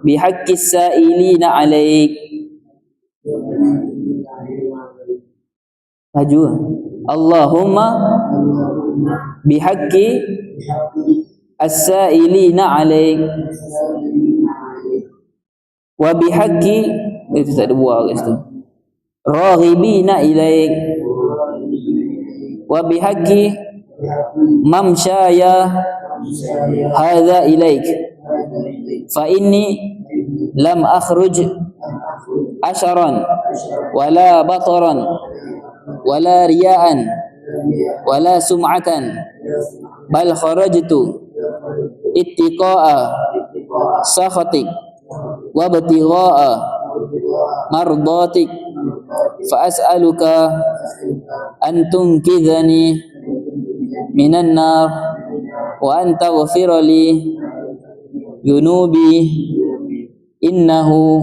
A: bihaqqis sa'ilina alaik. Laju. Allahumma bihaqqi as-sa'ilina alaik wa bihaqqi, itu tak ada buah kat situ, raghibina ilaik wa bihaqqi mamsyaya hadza ilaik fa inni lam akhruj asharan wala bataran wala riya'an wala sum'atan bal kharajtu ittiqa'a sakhatik wa batigha'a mardatik fa as'aluka an tunkidhani minan nar wa an taghfira li dhunubi innahu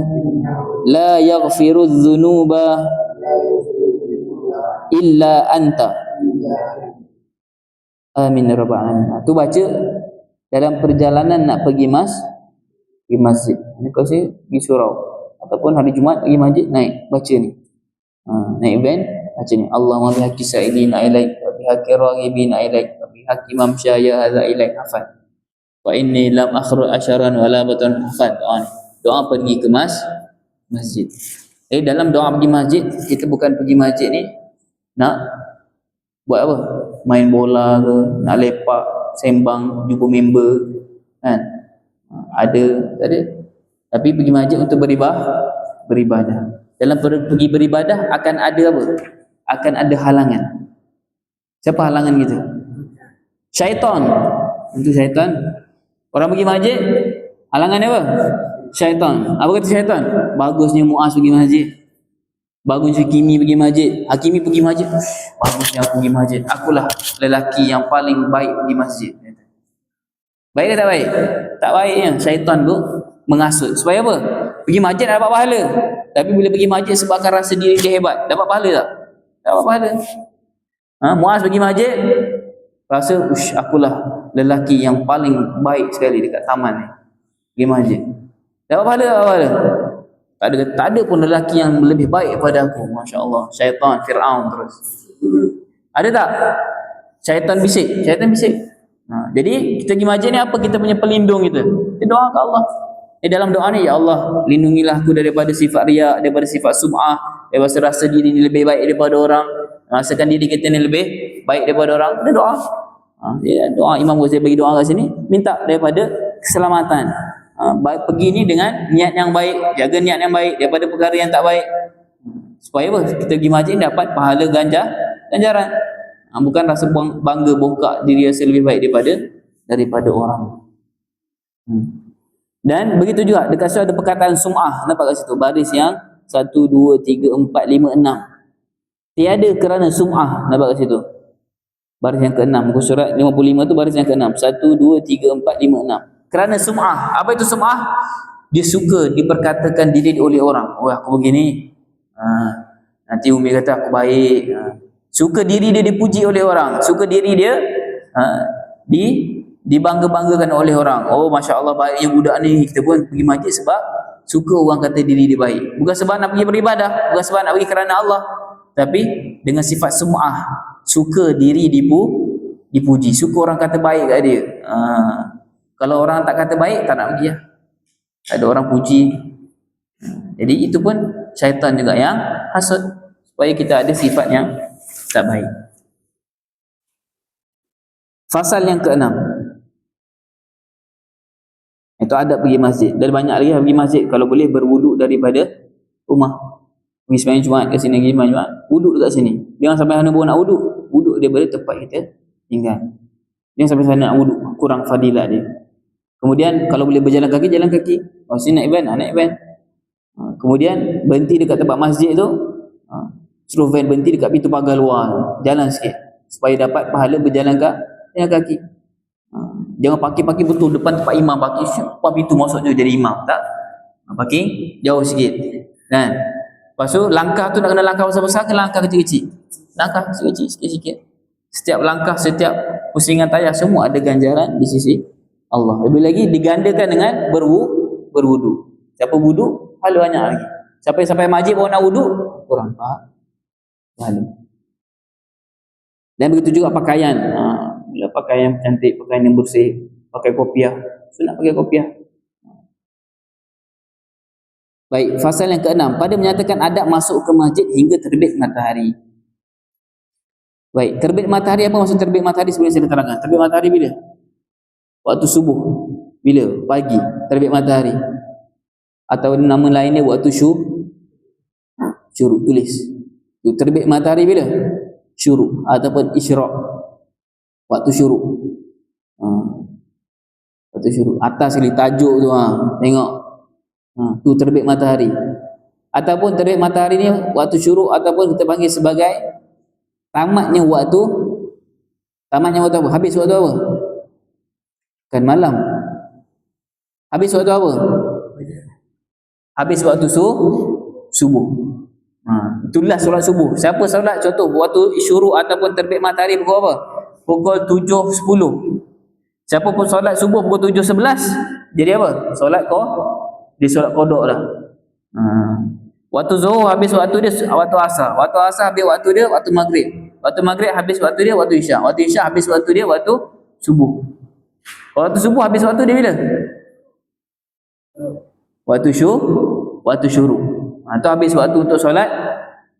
A: la yaghfiru dhunuba illa anta. Amin ya rabbal alamin. Tu baca dalam perjalanan nak pergi masjid. Ni kalau saya pergi surau ataupun hari Jumaat pergi masjid, naik baca ni. Naik van baca ni. Allahumma bihaqqi sa'ilina ilaik wa bihaqqi raghibina ilaik wa bihaqqi mamsyaya hadza ilaik hafal. Wa inni lam akhru asharan wala batan hafal. Doa pergi ke masjid. Dalam doa pergi masjid, kita bukan pergi masjid ni nak buat apa? Main bola ke, nak lepak, sembang, jumpa member, kan? Ada, tak ada. Tapi pergi masjid untuk beribadah. Dalam pergi beribadah akan ada apa? Akan ada halangan. Siapa halangan kita? Syaitan. Itu syaitan. Orang pergi masjid, halangannya apa? Syaitan. Apa kata syaitan? Bagusnya Muaz pergi masjid. Bagusnya Hakimi pergi masjid. Hakimi pergi masjid. Bagusnya aku pergi masjid. Akulah lelaki yang paling baik pergi masjid. Baik ke tak baik? Tak baiknya. Syaitan tu mengasut. Supaya apa? Pergi masjid dapat pahala. Tapi bila pergi masjid sebabkan rasa diri dia hebat, dapat pahala tak? Dapat pahala. Muaz pergi masjid, rasa akulah lelaki yang paling baik sekali dekat taman ni. Pergi masjid. Dapat pahala tak? Dapat pahala? Tak ada pun lelaki yang lebih baik daripada aku. Masya Allah. Syaitan, Fir'aun terus. Ada tak? Syaitan bisik. Syaitan bisik. Jadi kita pergi masjid ni apa? Kita punya pelindung kita. Kita doa ke Allah. Dalam doa ni, ya Allah, lindungilah aku daripada sifat riak, daripada sifat sum'ah, daripada rasa diri ni lebih baik daripada orang, rasakan diri kita ni lebih baik daripada orang. Kita doa. Doa Imam Ghazali bagi doa kat sini, minta daripada keselamatan. Pergi ni dengan niat yang baik, jaga niat yang baik daripada perkara yang tak baik. Supaya apa? Kita pergi masjid dapat pahala ganjaran. Bukan rasa bangga bongkak diri rasa lebih baik daripada orang. Dan begitu juga dekat situ ada perkataan sum'ah, nampak kat situ baris yang 1 2 3 4 5 6. Tiada kerana sum'ah, nampak kat situ. Baris yang ke-6, muka surat 55 tu baris yang ke-6. 1 2 3 4 5 6. Kerana sum'ah. Apa itu sum'ah? Dia suka diperkatakan diri oleh orang. Oh, aku begini. Nanti Umi kata aku baik. Suka diri dia dipuji oleh orang, suka diri dia dibangga-banggakan oleh orang. Oh, Masya Allah baiknya budak ni. Kita pun pergi masjid sebab suka orang kata diri dia baik. Bukan sebab nak pergi beribadah, bukan sebab nak pergi kerana Allah, tapi dengan sifat sum'ah, suka diri dipuji, suka orang kata baik kat dia. Kalau orang tak kata baik, tak nak pergi lah. Ada orang puji. Jadi itu pun syaitan juga yang hasad, supaya kita ada sifat yang tak baik. Fasal yang ke-6, itu adab pergi masjid. Dan banyak lagi pergi masjid. Kalau boleh berwuduk daripada rumah. Pergi sembahyang Jumaat kat sini, pergi sembahyang Jumaat, wuduk dekat sini. Jangan sampai sana baru nak wuduk. Wuduk daripada tempat kita tinggal. Jangan sampai sana nak wuduk, kurang fadilat dia. Kemudian kalau boleh berjalan kaki, jalan kaki. Kalau sini naik van. Kemudian berhenti dekat tempat masjid tu, suruh van berhenti dekat pintu pagar luar, jalan sikit supaya dapat pahala berjalan kaki. Jangan parking betul depan tempat imam, parking depan pintu masuk je jadi imam, tak? Parking jauh sikit kan. Lepas tu langkah tu nak kena langkah besar-besar ke langkah kecil-kecil? Langkah kecil-kecil, sikit-sikit. Setiap langkah, setiap pusingan tayar semua ada ganjaran di sisi Allah. Lebih lagi digandakan dengan berwudu. Siapa wudu, pahala banyak lagi. Siapa yang sampai masjid baru nak wudu, kurang pahala. Dan begitu juga pakaian. Bila pakaian cantik, pakaian yang bersih, pakai kopiah, sunat pakai kopiah. Baik, fasal yang ke-6, pada menyatakan adab masuk ke masjid hingga terbit matahari. Baik, terbit matahari, apa maksud terbit matahari sebelum saya terangkan? Terbit matahari bila? Waktu subuh. Bila? Pagi, terbit matahari. Atau nama lainnya waktu syuruk, tulis. Terbit matahari bila? Syuruk ataupun isyraq. Waktu syuruk. Waktu syuruk. Atas sekali tajuk tu, tengok. Tu terbit matahari. Ataupun terbit matahari ni waktu syuruk, ataupun kita panggil sebagai tamatnya waktu. Tamatnya waktu apa? Habis waktu apa? Kan malam. Habis waktu apa? Habis waktu subuh. Itulah solat subuh. Siapa solat contoh waktu syuruk ataupun terbit matahari pukul apa? Pukul 7.10. Siapa pun solat subuh pukul 7.11, jadi apa? Solat dia solat qada dah. Waktu zuhur habis waktu dia waktu asar. Waktu asar habis waktu dia waktu maghrib. Waktu maghrib habis waktu dia waktu isyak. Waktu isyak habis waktu dia waktu subuh. Waktu subuh habis waktu dia bila? Waktu syuruk. Tu habis waktu untuk solat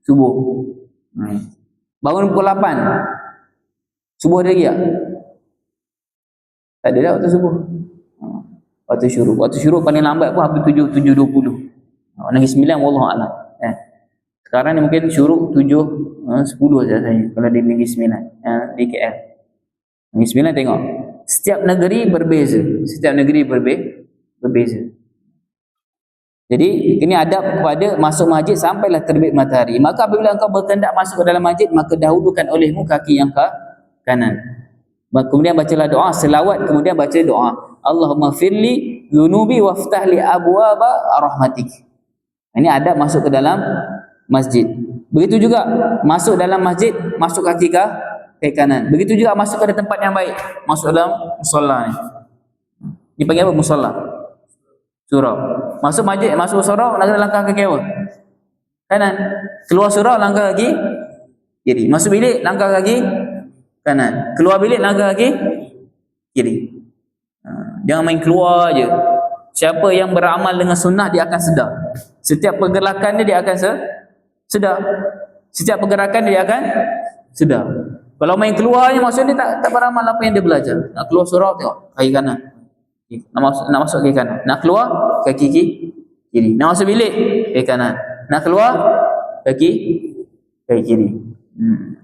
A: subuh. Bangun pukul 8. Subuh ada lagi tak? Tak ada dah waktu subuh. Waktu syuruk. Waktu syuruk paling lambat pun habis 7.20. Negeri 9 wallahualam. Sekarang ni mungkin syuruk 7.10 saja saya kalau di Negeri 9, di KL. Negeri 9 tengok. Setiap negeri berbeza. Jadi ini adab kepada masuk masjid sampailah terbit matahari. Maka apabila engkau berkehendak masuk ke dalam masjid, maka dahulukan olehmu kaki yang ke kanan. Kemudian bacalah doa, selawat, kemudian baca doa. Allahumma firli dhunubi waftah li abwaba rahmatik. Ini adab masuk ke dalam masjid. Begitu juga masuk dalam masjid, masuk kaki ke kanan. Begitu juga masuk ke tempat yang baik, masuk dalam musalla ni. Dipanggil apa musalla? Surau. Masuk masjid, masuk surau, nak kena langkah kaki apa? Kanan. Keluar surau, langkah kaki kiri. Masuk bilik langkah kaki kanan. Keluar bilik langkah kaki kiri. Jangan main keluar je. Siapa yang beramal dengan sunnah dia akan sedar. Setiap pergerakan dia akan sedar. Setiap pergerakan dia akan sedar. Kalau main keluar je maksud dia tak beramal apa yang dia belajar. Nak keluar surau tengok kaki kanan. Nak masuk kaki kanan. Nak keluar kaki kiri. Nak masuk bilik kaki kanan. Nak keluar kaki kiri.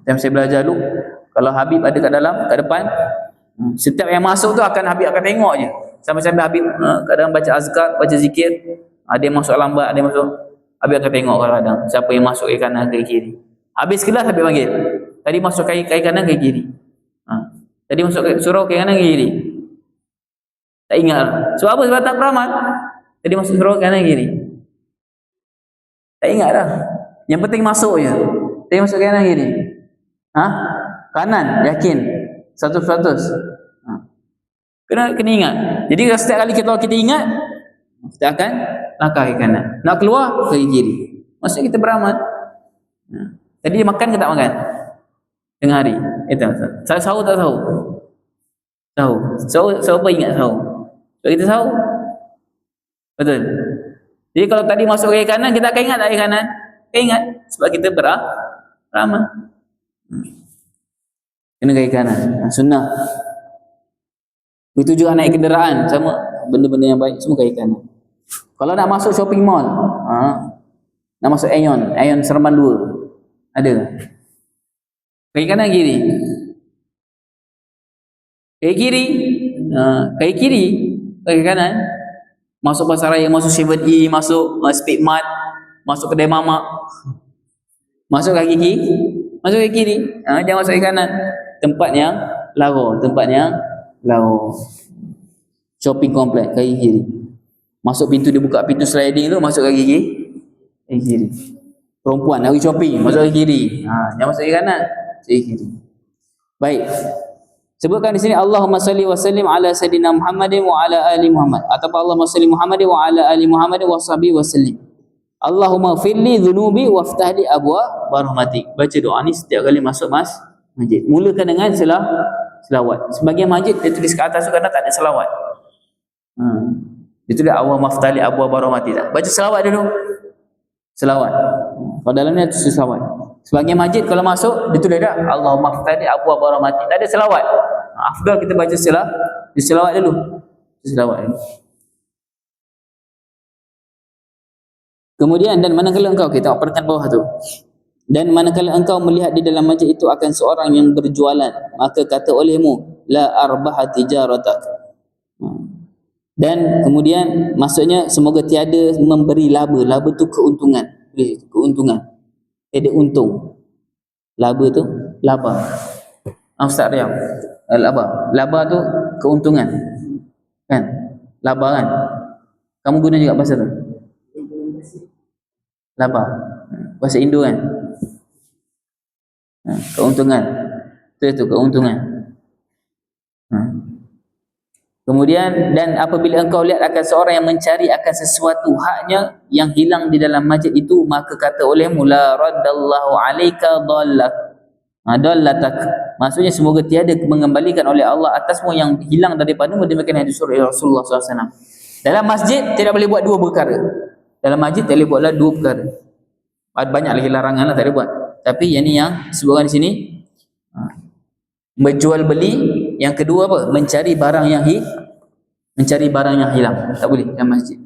A: Time saya belajar dulu, kalau Habib ada kat dalam, kat depan, setiap yang masuk tu Habib akan tengok je. Sambil-sambil Habib kadang baca azkar, baca zikir, ada yang masuk lambat, ada yang masuk, Habib akan tengok kadang siapa yang masuk kaki kanan kaki kiri. Habis kelas Habib panggil. Tadi masuk kaki kanan kaki kiri. Tadi masuk surau kaki kanan kaki kiri. Tak ingat. Sebab apa? Sebab tak beramal. Tadi masuk surau kaki kanan kaki kiri. Tak ingat dah. Yang penting masuk je. Tadi masuk kanan kiri. Kanan, yakin. 100%. Kena ingat. Jadi setiap kali kita ingat, kita akan langkah ke kanan. Nak keluar ke kiri. Maksudnya kita beramal. Tadi makan ke tak makan? Tengah hari. Itu saya sahur tak sahur? Sahur. Siapa ingat sahur? Sebab kita sahur. Betul. Jadi kalau tadi masuk ke kanan, kita akan ingat tak ke kanan? Akan ingat. Sebab kita beramal. Kena ke kanan. Sunnah. Begitu juga naik kenderaan, sama benda-benda yang baik semua ke kanan. Kalau nak masuk shopping mall, nak masuk Aeon Seremban 2, ada ke kanan kiri? Ke kiri, ke kanan. Masuk pasar raya, masuk 7E, masuk Speedmart, masuk kedai mamak, masuk kaki kiri, masuk ke kiri. Jangan masuk ke kanan. Tempat yang lara. Shopping kompleks kaki kiri. Masuk pintu, dia buka pintu sliding tu, masuk kaki kiri. Perempuan nak pergi shopping, masuk kaki kiri. Jangan masuk ke kanan, kaki kiri. Baik. Sebutkan di sini Allahumma salli wa sallim ala sayyidina Muhammadin wa ala ali Muhammad, atau Allahumma salli Muhammadin wa ala ali Muhammad wa sahbihi wa sallim. Allahumma firli dhunubi waftahli abwa barahmatik. Baca doa ni setiap kali masuk masjid. Mulakan dengan selawat. Sebagian masjid dia tulis ke atas tu kadang tak ada selawat. Dia tulis awal maftali abwa barahmatik. Baca selawat dulu. Selawat. Kalau dalamnya tu selawat. Sebagian masjid kalau masuk dia tulis dah Allahumma maftali abwa barahmatik. Tak ada selawat. Afdal kita baca selawat dulu. Selawat dulu. Kemudian, dan manakala engkau, kita perhatikan bawah tu. Dan manakala engkau melihat di dalam masjid itu akan seorang yang berjualan, maka kata olehmu, la arbaha tijaratak. Dan kemudian maksudnya semoga tiada memberi laba. Laba tu keuntungan. Keuntungan. Ada untung. Laba tu laba. Ustaz Riam. Laba tu keuntungan. Kan? Laba kan? Kamu guna juga bahasa tu? Laba. Bahasa Indo kan? Keuntungan. Itu keuntungan. Kemudian, dan apabila engkau lihat akan seorang yang mencari akan sesuatu haknya yang hilang di dalam masjid itu, maka kata olehmu, la raddallahu alaika dallatak. Maksudnya semoga tiada mengembalikan oleh Allah atasmu yang hilang daripadamu, demikian hadis Rasulullah SAW. Dalam masjid tidak boleh buat dua perkara. Dalam masjid tak boleh buatlah dua perkara. Banyak lagi larangan lah tak boleh buat. Tapi yang ni yang sebutkan di sini, menjual beli. Yang kedua apa? Mencari barang yang hilang. Tak boleh dalam masjid.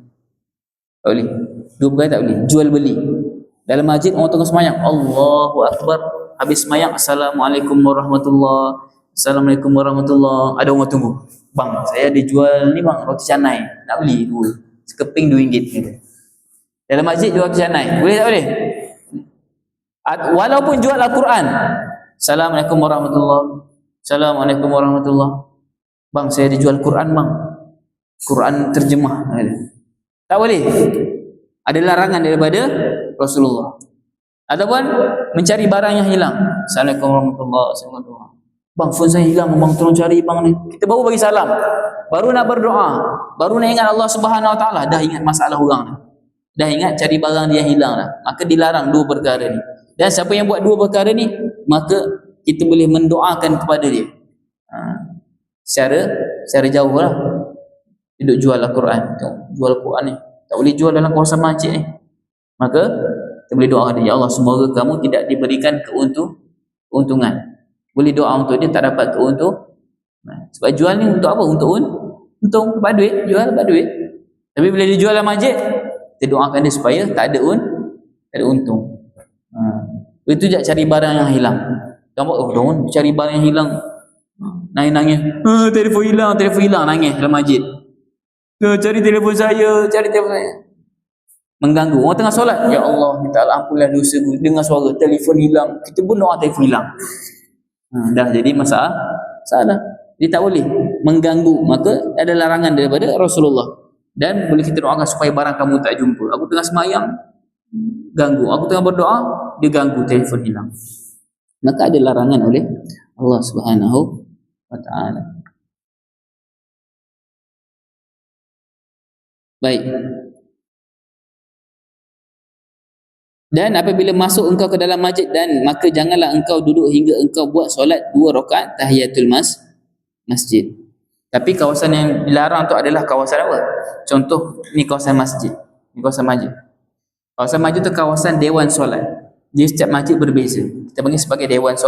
A: Tak boleh. Dua perkara tak boleh. Jual beli. Dalam masjid orang tengah semayang, Allahu Akbar. Habis semayang, Assalamualaikum warahmatullahi. Assalamualaikum warahmatullahi. Ada orang tunggu. Bang, saya ada jual ni bang, roti canai. Nak beli dua. Sekeping RM2. Dalam masjid jual roti canai. Boleh tak boleh? Walaupun jual Al-Quran. Assalamualaikum warahmatullahi. Assalamualaikum warahmatullahi. Bang, saya dijual Quran bang. Quran terjemah. Tak boleh. Ada larangan daripada Rasulullah. Ataupun mencari barang yang hilang. Assalamualaikum warahmatullahi wabarakatuh. Bang, phone saya hilang bang, tolong cari bang ni. Kita baru bagi salam. Baru nak berdoa. Baru nak ingat Allah Subhanahu Wa Taala, dah ingat masalah orang dah. Dah ingat cari barang dia hilang dah. Maka dilarang dua perkara ni. Dan siapa yang buat dua perkara ni, maka kita boleh mendoakan kepada dia. Secara jauh lah. Duduk jual Al-Quran, jual Al-Quran ni tak boleh jual dalam kawasan masjid ni, maka kita boleh doa dia, ya Allah, semoga kamu tidak diberikan keuntungan. Boleh doa untuk dia tak dapat sebab jual ni untuk apa? Untuk dapat duit, jual dapat duit. Tapi bila dia jual dalam masjid, kita doakan dia supaya tak ada untung. Itu je cari barang yang hilang. Kamu cari barang yang hilang, nangis, telefon hilang, nangis dalam masjid. Cari telefon saya. Mengganggu orang tengah solat. Ya Allah, minta ampunlah dosa aku. Dengar suara telefon hilang, kita pun doa telefon hilang. Dah jadi masalah. Dia tak boleh mengganggu. Maka ada larangan daripada Rasulullah. Dan boleh kita doakan supaya barang kamu tak jumpa. Aku tengah semayang, ganggu. Aku tengah berdoa, dia ganggu, telefon hilang. Maka ada larangan oleh Allah Subhanahu wa ta'ala. Baik. Dan apabila masuk engkau ke dalam masjid, dan maka janganlah engkau duduk hingga engkau buat solat 2 rakaat tahiyatul masjid. Tapi kawasan yang dilarang tu adalah kawasan apa? Contoh ni kawasan masjid. Ni kawasan masjid. Kawasan masjid tu kawasan dewan solat. Jadi setiap masjid berbeza. Kita panggil sebagai dewan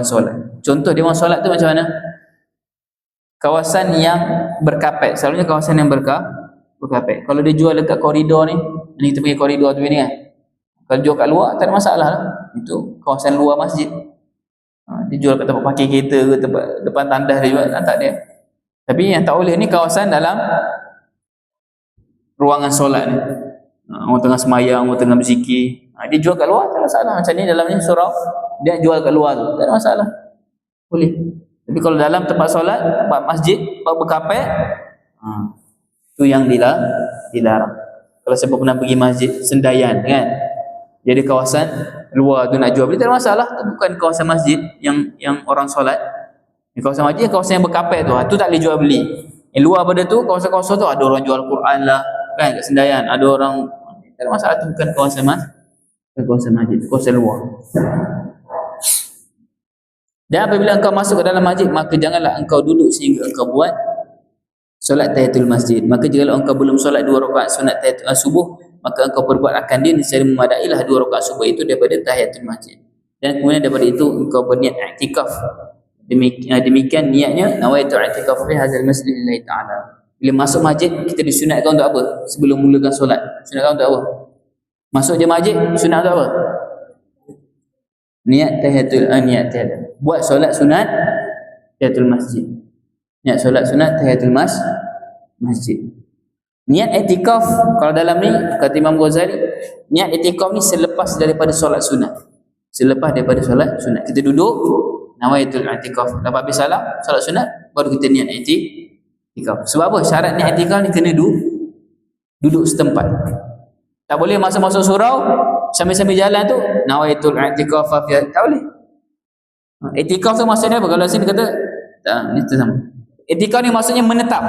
A: solat. Contoh dewan solat tu macam mana? Kawasan yang berkapet. Selalunya kawasan yang berkapet. Kalau dia jual dekat koridor ni kita panggil koridor tu ni kan. Kalau jual kat luar tak ada masalah lah. Itu kawasan luar masjid. Dia jual kat tempat parking kereta ke tempat depan tandas dia jual, tak ada. Tapi yang tak boleh ni kawasan dalam ruangan solat ni. Orang tengah semayang, orang tengah berzikir, dia jual kat luar tak ada masalah. Macam ni dalam ni surau, dia jual kat luar tu tak ada masalah, boleh. Tapi kalau dalam tempat solat, tempat masjid, tempat berkapet, itu yang dilarang. Kalau siapa pernah pergi masjid Sendayan kan, jadi kawasan luar tu nak jual beli tak ada masalah. Itu bukan kawasan masjid yang orang solat. Kawasan masjid, kawasan yang berkapet tu tak boleh jual beli. Yang luar pada tu, kawasan-kawasan tu ada orang jual Quran lah kan, kat Sendayan ada orang, tak ada masalah. Tu bukan kawasan masjid, kawasan luar. Dan apabila engkau masuk ke dalam masjid, maka janganlah engkau duduk sehingga engkau buat solat tahiyatul masjid. Maka jikalau engkau belum solat 2 rakaat sunat tahiyatul subuh, maka engkau perbuat akan dia secara memadailah 2 rakaat subuh itu daripada tahiyatul masjid. Dan kemudian daripada itu engkau berniat i'tikaf. Demikian niatnya, nawaitu i'tikaf fi hadzal masjid lillahi ta'ala. Bila masuk masjid, kita disunatkan untuk apa? Sebelum mulakan solat, sunatkan untuk apa? Masuk je masjid, sunat untuk apa? Niat tahiyatul buat solat sunat tahiyatul masjid. Niat solat sunat tahiyatul masjid. Niat i'tikaf kalau dalam ni kata Imam Ghazali, niat i'tikaf ni selepas daripada solat sunat. Selepas daripada solat sunat kita duduk nawaitul i'tikaf. Lepas habis salam solat sunat baru kita niat i'tikaf. Sebab apa? Syarat niat i'tikaf ni kena duduk setempat. Tak boleh masuk surau sambil-sambil jalan tu nawaitul i'tikaf fi, tak boleh. I'tikaf tu maksudnya apa? Kalau sini kata ni sama. I'tikaf ni maksudnya menetap.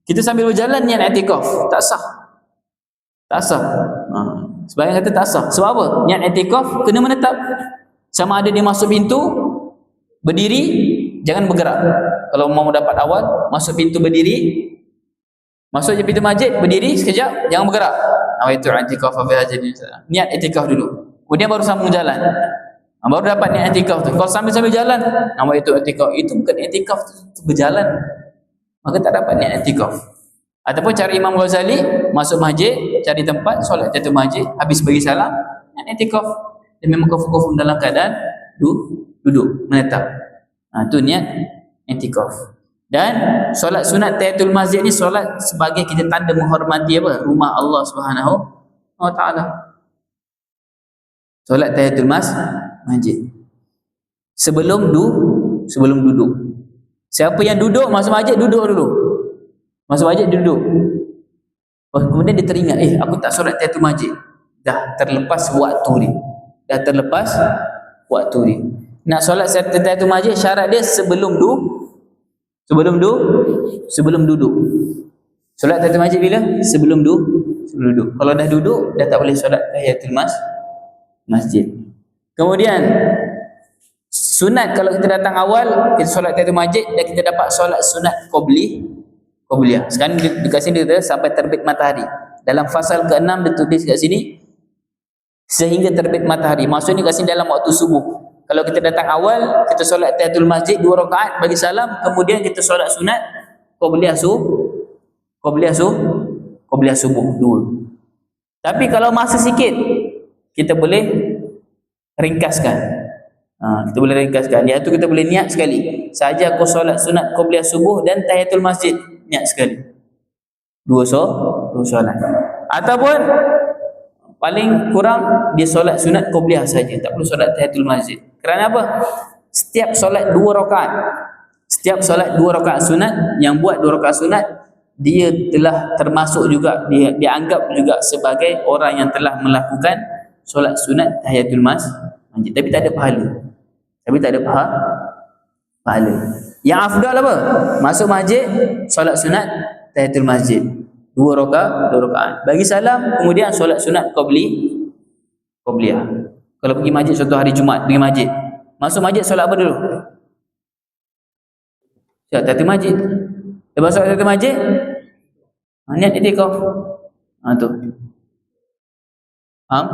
A: Kita sambil berjalan niat i'tikaf tak sah. Sebagian kata tak sah. Sebab apa? Niat i'tikaf kena menetap. Sama ada dia masuk pintu berdiri, jangan bergerak. Kalau mau dapat awal, masuk pintu berdiri, masuk je pintu masjid berdiri sekejap, jangan bergerak. Nawaitu i'tikaf fi hadzal, niat i'tikaf dulu. Kemudian baru sambung jalan. Baru dapat niat i'tikaf tu. Kalau sambil-sambil jalan, nawaitu i'tikaf, itu bukan i'tikaf, itu berjalan. Maka tak dapat niat i'tikaf. Ataupun cara Imam Ghazali, masuk masjid, cari tempat solat tahiyatul masjid, habis bagi salam, niat i'tikaf. Dia memang kufur dalam keadaan duduk menetap. Itu niat i'tikaf. Dan solat sunat tahiyatul masjid ni solat sebagai kita tanda menghormati apa? Rumah Allah Subhanahu wa ta'ala. Solat tahiyatul masjid. Sebelum duduk. Siapa yang duduk masuk masjid, duduk dulu. Masuk masjid duduk. Kemudian dia teringat, aku tak solat tahiyatul masjid. Dah terlepas waktu ni. Nak solat tahiyatul masjid, syarat dia sebelum duduk. Solat tahiyatul masjid bila? Sebelum duduk. Kalau dah duduk, dah tak boleh solat tahiyatul masjid. Kemudian sunat, kalau kita datang awal, kita solat tahiyatul masjid dan kita dapat solat sunat qobliyah. Sekarang dekat sini dia sampai terbit matahari. Dalam fasal ke-6 dia tulis kat sini sehingga terbit matahari. Maksudnya kat sini dalam waktu subuh. Kalau kita datang awal, kita solat tahiyatul masjid 2 rakaat bagi salam, kemudian kita solat sunat qobliyah subuh dulu. Tapi kalau masa sikit, kita boleh ringkaskan. Kita boleh ringkaskan. Iaitu kita boleh niat sekali. Saja aku solat sunat qobliyah subuh dan tahiyatul masjid, niat sekali. Dua solat. Ataupun paling kurang dia solat sunat qobliyah saja, tak perlu solat tahiyatul masjid. Kerana apa? Setiap solat 2 rakaat, setiap solat 2 rakaat sunat, yang buat 2 rakaat sunat, dia telah termasuk juga, dia dianggap juga sebagai orang yang telah melakukan solat sunat tahiyatul masjid, tapi tak ada pahala. Yang afdal apa? Masuk masjid, solat sunat tahiyatul masjid 2 rakaat. Bagi salam, kemudian solat sunat qobliyah. Kalau pergi masjid suatu hari Jumaat, pergi masjid. Masuk masjid solat apa dulu? Solat tahiyatul masjid. Lepas solat tahiyatul masjid, niat i'tikaf. Tu. Faham?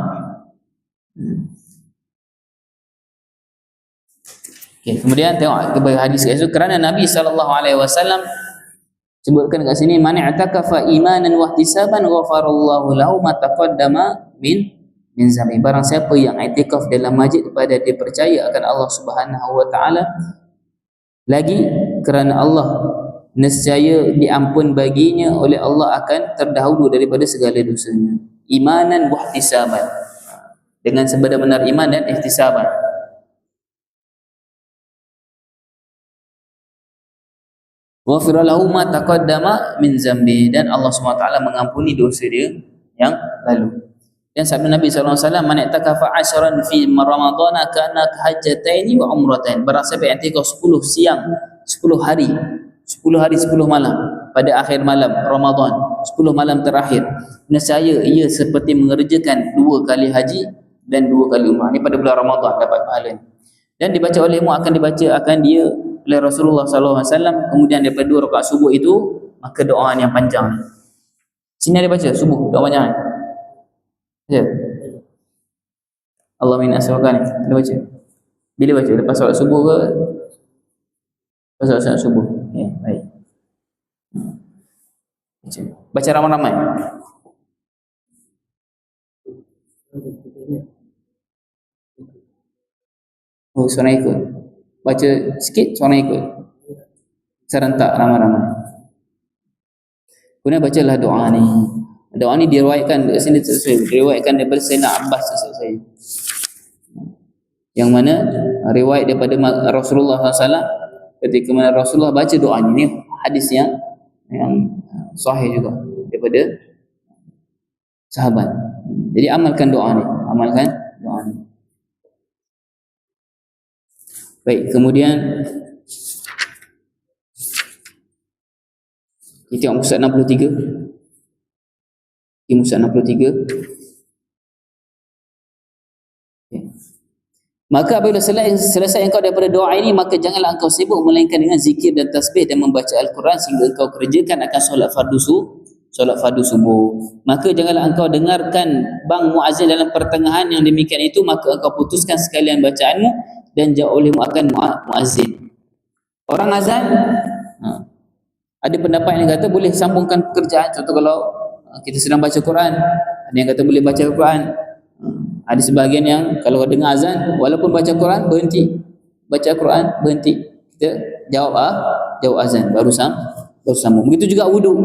A: Okay, kemudian tengok hadis itu, kerana Nabi SAW sebutkan kat sini, man i'takafa imanan wa ihtisaban ghafarallahu lahu ma taqaddama min zambi. Barang siapa yang i'tikaf dalam masjid pada dia percaya akan Allah Subhanahu wa taala, lagi kerana Allah nescaya diampun baginya oleh Allah akan terdahulu daripada segala dosanya. Imanan wa ihtisaban, dengan sebenar-benar iman dan ihtisaban. Ghafira lahu ma taqaddama min zambi, dan Allah SWT mengampuni dosa dia yang lalu. Dan sabda Nabi SAW, man i'takafa 'ashran fi ramadhana kana hajjataini wa umratain. Barang siapa yang i'tikaf 10 siang, 10 hari 10 malam pada akhir malam Ramadan, 10 malam terakhir, nescaya ia seperti mengerjakan 2 kali haji dan 2 kali umrah. Ini pada bulan Ramadan dapat pahala. Dan dibaca olehmu, akan dibaca akan dia oleh Rasulullah SAW. Kemudian daripada 2 rakaat subuh itu, maka doa yang panjang. Sini ada baca subuh, doa panjang. Ya. Allahumma inna as'aluka, ada baca. Bila baca? Lepas solat subuh ke? Lepas solat subuh. Ya, baik. Baca ramai-ramai. Oh, seorang ikut. Baca sikit, seorang ikut. Serentak ramai-ramai. Kemudian bacalah doa ni. Doa ni diriwayatkan di sini, diriwayatkan daripada Sayyidina Abbas saya. Yang mana riwayat daripada Rasulullah SAW, ketika mana Rasulullah baca doa ni, hadis yang sahih juga daripada sahabat. Jadi amalkan doa ni, Baik, kemudian kita tengok muka 63. Musa 63. Okay. Maka apabila selesai engkau daripada doa ini, maka janganlah engkau sibuk melainkan dengan zikir dan tasbih dan membaca Al-Quran sehingga engkau kerjakan akan solat fardu subuh. Maka janganlah engkau dengarkan bang muazzin dalam pertengahan yang demikian itu, maka engkau putuskan sekalian bacaanmu dan jauh olehmu akan muazzin. Orang azan, ada pendapat yang kata boleh sambungkan pekerjaan. Contoh kalau kita sedang baca Quran, ada yang kata boleh baca Quran. Ada sebahagian yang kalau dengar azan, walaupun baca Quran berhenti, baca Quran berhenti, kita jawab azan baru sambung. Begitu juga wudu.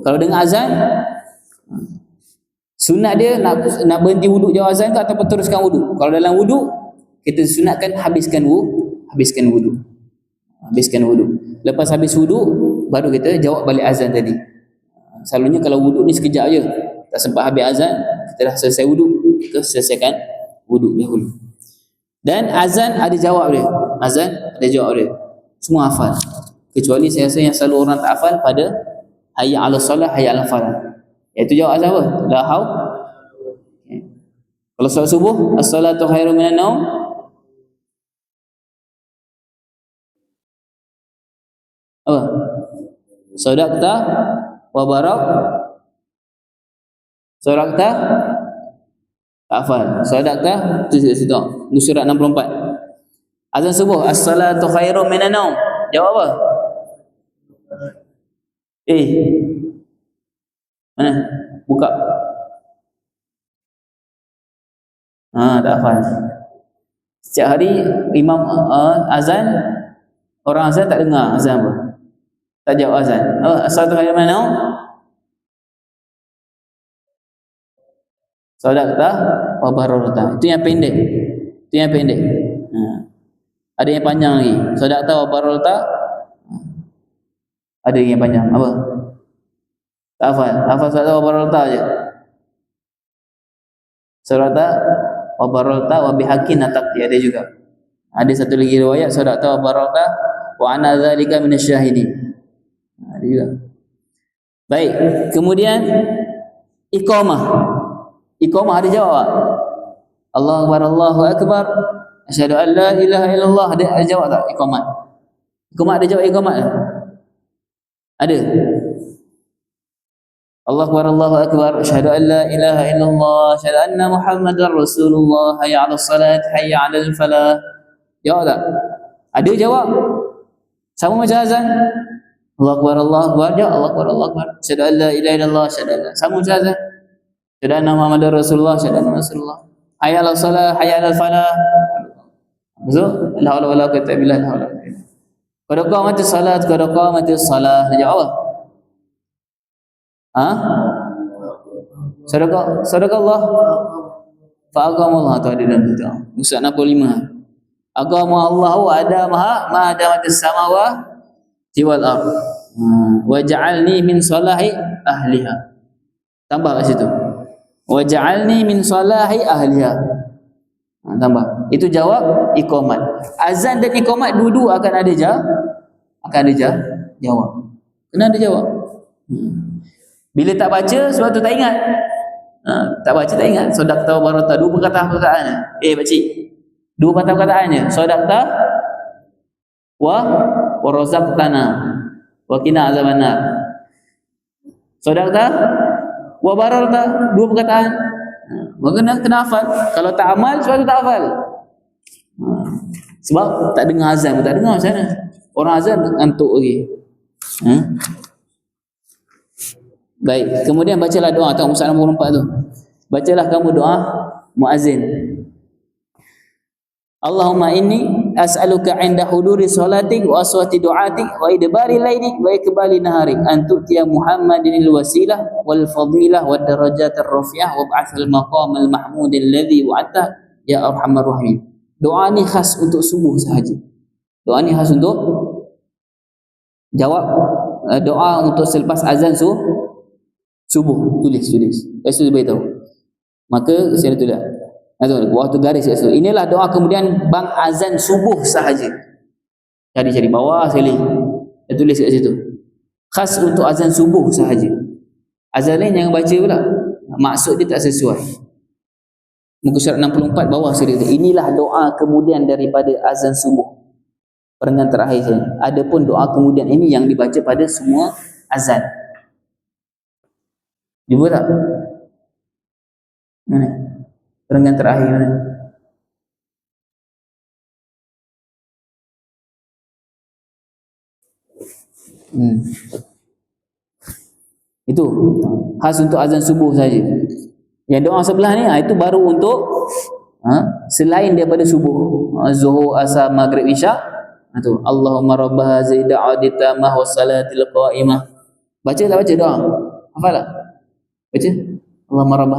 A: Kalau dengar azan, sunat dia nak berhenti wudu jawab azan ke ataupun teruskan wudu. Kalau dalam wudu, kita sunatkan habiskan wudu. Lepas habis wudu baru kita jawab balik azan tadi. Selalunya kalau wudu ni sekejap je, tak sempat habis azan, kita dah selesai wudu, kita selesaikan wudu dahulu. Dan azan ada jawab dia. Semua hafal. Kecuali saya rasa yang selalu orang tak hafal pada hayya 'alas salah, hayya 'alal falah. Iaitu jawab azan apa? La haul. Kalau solat subuh, as-salatu khairun minan naum. Apa? Sadaqta wa barak. Sadaqta tak hafal. Sadaqta tu situ. Surat 64. Azan subuh, as-salatu khairun minan naum. Jawab apa? Mana? Buka. Tak hafal. Setiap hari imam azan, orang azan tak dengar azan apa. Tak jawab azan. As-salatu khairun minan naum. Sadaqta wa bararta. Itu yang pendek. Itu yang pendek. Ada yang panjang lagi. Sadaqta wa bararta. Ada yang panjang. Apa? Tak hafal. Hafal sadaqta wa bararta je. Sadaqta wa bararta wa bihaqqin nataqti, ada juga. Ada satu lagi riwayat sadaqta wa bararta wa ana dzalika minasyahidin. Ada juga. Baik, kemudian iqamah. Iqamah ada jawab tak? Allahu akbar, Allahu akbar, asyhadu an la ilaha illallah. Ada jawab tak iqamah? Iqamah ada jawab iqamah tak? Ada. Allahu akbar, Allahu akbar, asyhadu an la ilaha illallah, asyhadu anna Muhammadar Rasulullah, hayya 'alas salat, hayya 'alal falah. Jawab tak? Ada jawab. Sama macam azan. Allahu akbar, Allahu akbar, jawab Allahu akbar, Allahu akbar, asyhadu an la ilaha illallah, asyhadu an la. Sama macam azan. Asyhadu anna Muhammadar Rasulullah, asyhadu anna Rasulullah, hayya 'alal salat, hayya 'alal falah. Maksud la haula wala quwwata illa billah, la haula wala quwwata. Qad qamatis salat, qad qamatis salah. Jawab apa? Sadaqallah fa aqamullah, tu ada dalam tu. Musa 65. Agama Allah ada ma damatis samawati wal ard. Wa ja'alni min salahi ahliha. Tambah kat situ. Wa ja'alni min salahi ahliha. Tambah. Itu jawab iqamat. Azan dan iqamat dua-dua akan ada jawab. Kena ada jawab. Bila tak baca, sebab tu tak ingat. Tak baca tak ingat. Sadaqta wa bararta, dua perkataan. Pakcik, dua perkataannya. Sadaqta wa razaqtana wa qina azabannar. Sadaqta wa bararta, dua perkataan. Maka kena hafal. Kalau tak amal, sebab tu tak hafal. Sebab tak dengar azan, tak dengar macam mana. Orang azan ngantuk lagi. Baik, kemudian bacalah doa. Tengok Musa 64 tu. Bacalah kamu doa muazzin. Allahumma inni as'aluka 'inda huduri salatik wa aswati du'atik wa idbari lailik wa ikbali naharik an tu'tiya Muhammadinil wasilah wal fadilah wad darajatir rafi'ah wa ba'athal maqamal mahmud alladhi wa'ata ya arhamar rahimin. Doa ni khas untuk subuh sahaja. Doa ni khas untuk jawab doa untuk selepas azan subuh. Tulis. Lepas tu beritahu. Maka saya tulis. Waktu garis kat situ. Inilah doa kemudian bang azan subuh sahaja. Cari bawah sekali. Saya tulis kat situ. Khas untuk azan subuh sahaja. Azan lain jangan baca pula. Maksud dia tak sesuai. Muka surat 64 bawah sekali. Inilah doa kemudian daripada azan subuh. Perenggan terakhir saya. Adapun doa kemudian ini yang dibaca pada semua azan. Jumpa tak? Mana? Perenggan terakhir mana? Itu khas untuk azan subuh saja. Yang doa sebelah ni itu baru untuk selain daripada subuh, zuhur, asar, maghrib, isya. Itu Allahumma rabb hadhihi da'wati tammah was salatil qa'imah. Baca tak baca doa? Hafal tak? Baca. Allahumma rabb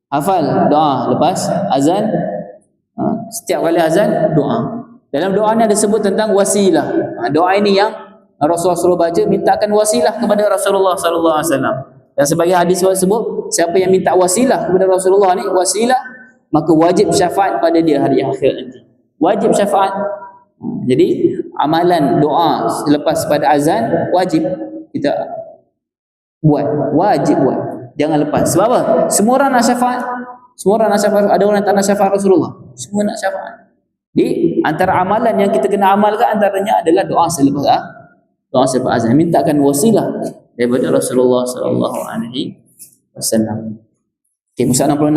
A: hafal doa lepas azan. Setiap kali azan doa. Dalam doa ni ada sebut tentang wasilah. Doa ini yang Rasulullah suruh baca, mintakan wasilah kepada Rasulullah sallallahu alaihi wasallam. Dan sebagai hadis sebut, siapa yang minta wasilah kepada Rasulullah ni, wasilah, maka wajib syafaat pada dia hari akhir nanti. Wajib syafaat. Jadi amalan doa selepas pada azan wajib kita buat, wajib buat, jangan lepas. Sebab apa? Semua orang nak syafaat, semua orang nak syafaat. Ada orang tak nak syafaat Rasulullah, semua nak syafaat. Jadi antara amalan yang kita kena amalkan antaranya adalah doa selepas azan, mintakan wasilah daripada Rasulullah sallallahu alaihi wasallam. Okey, musa 66.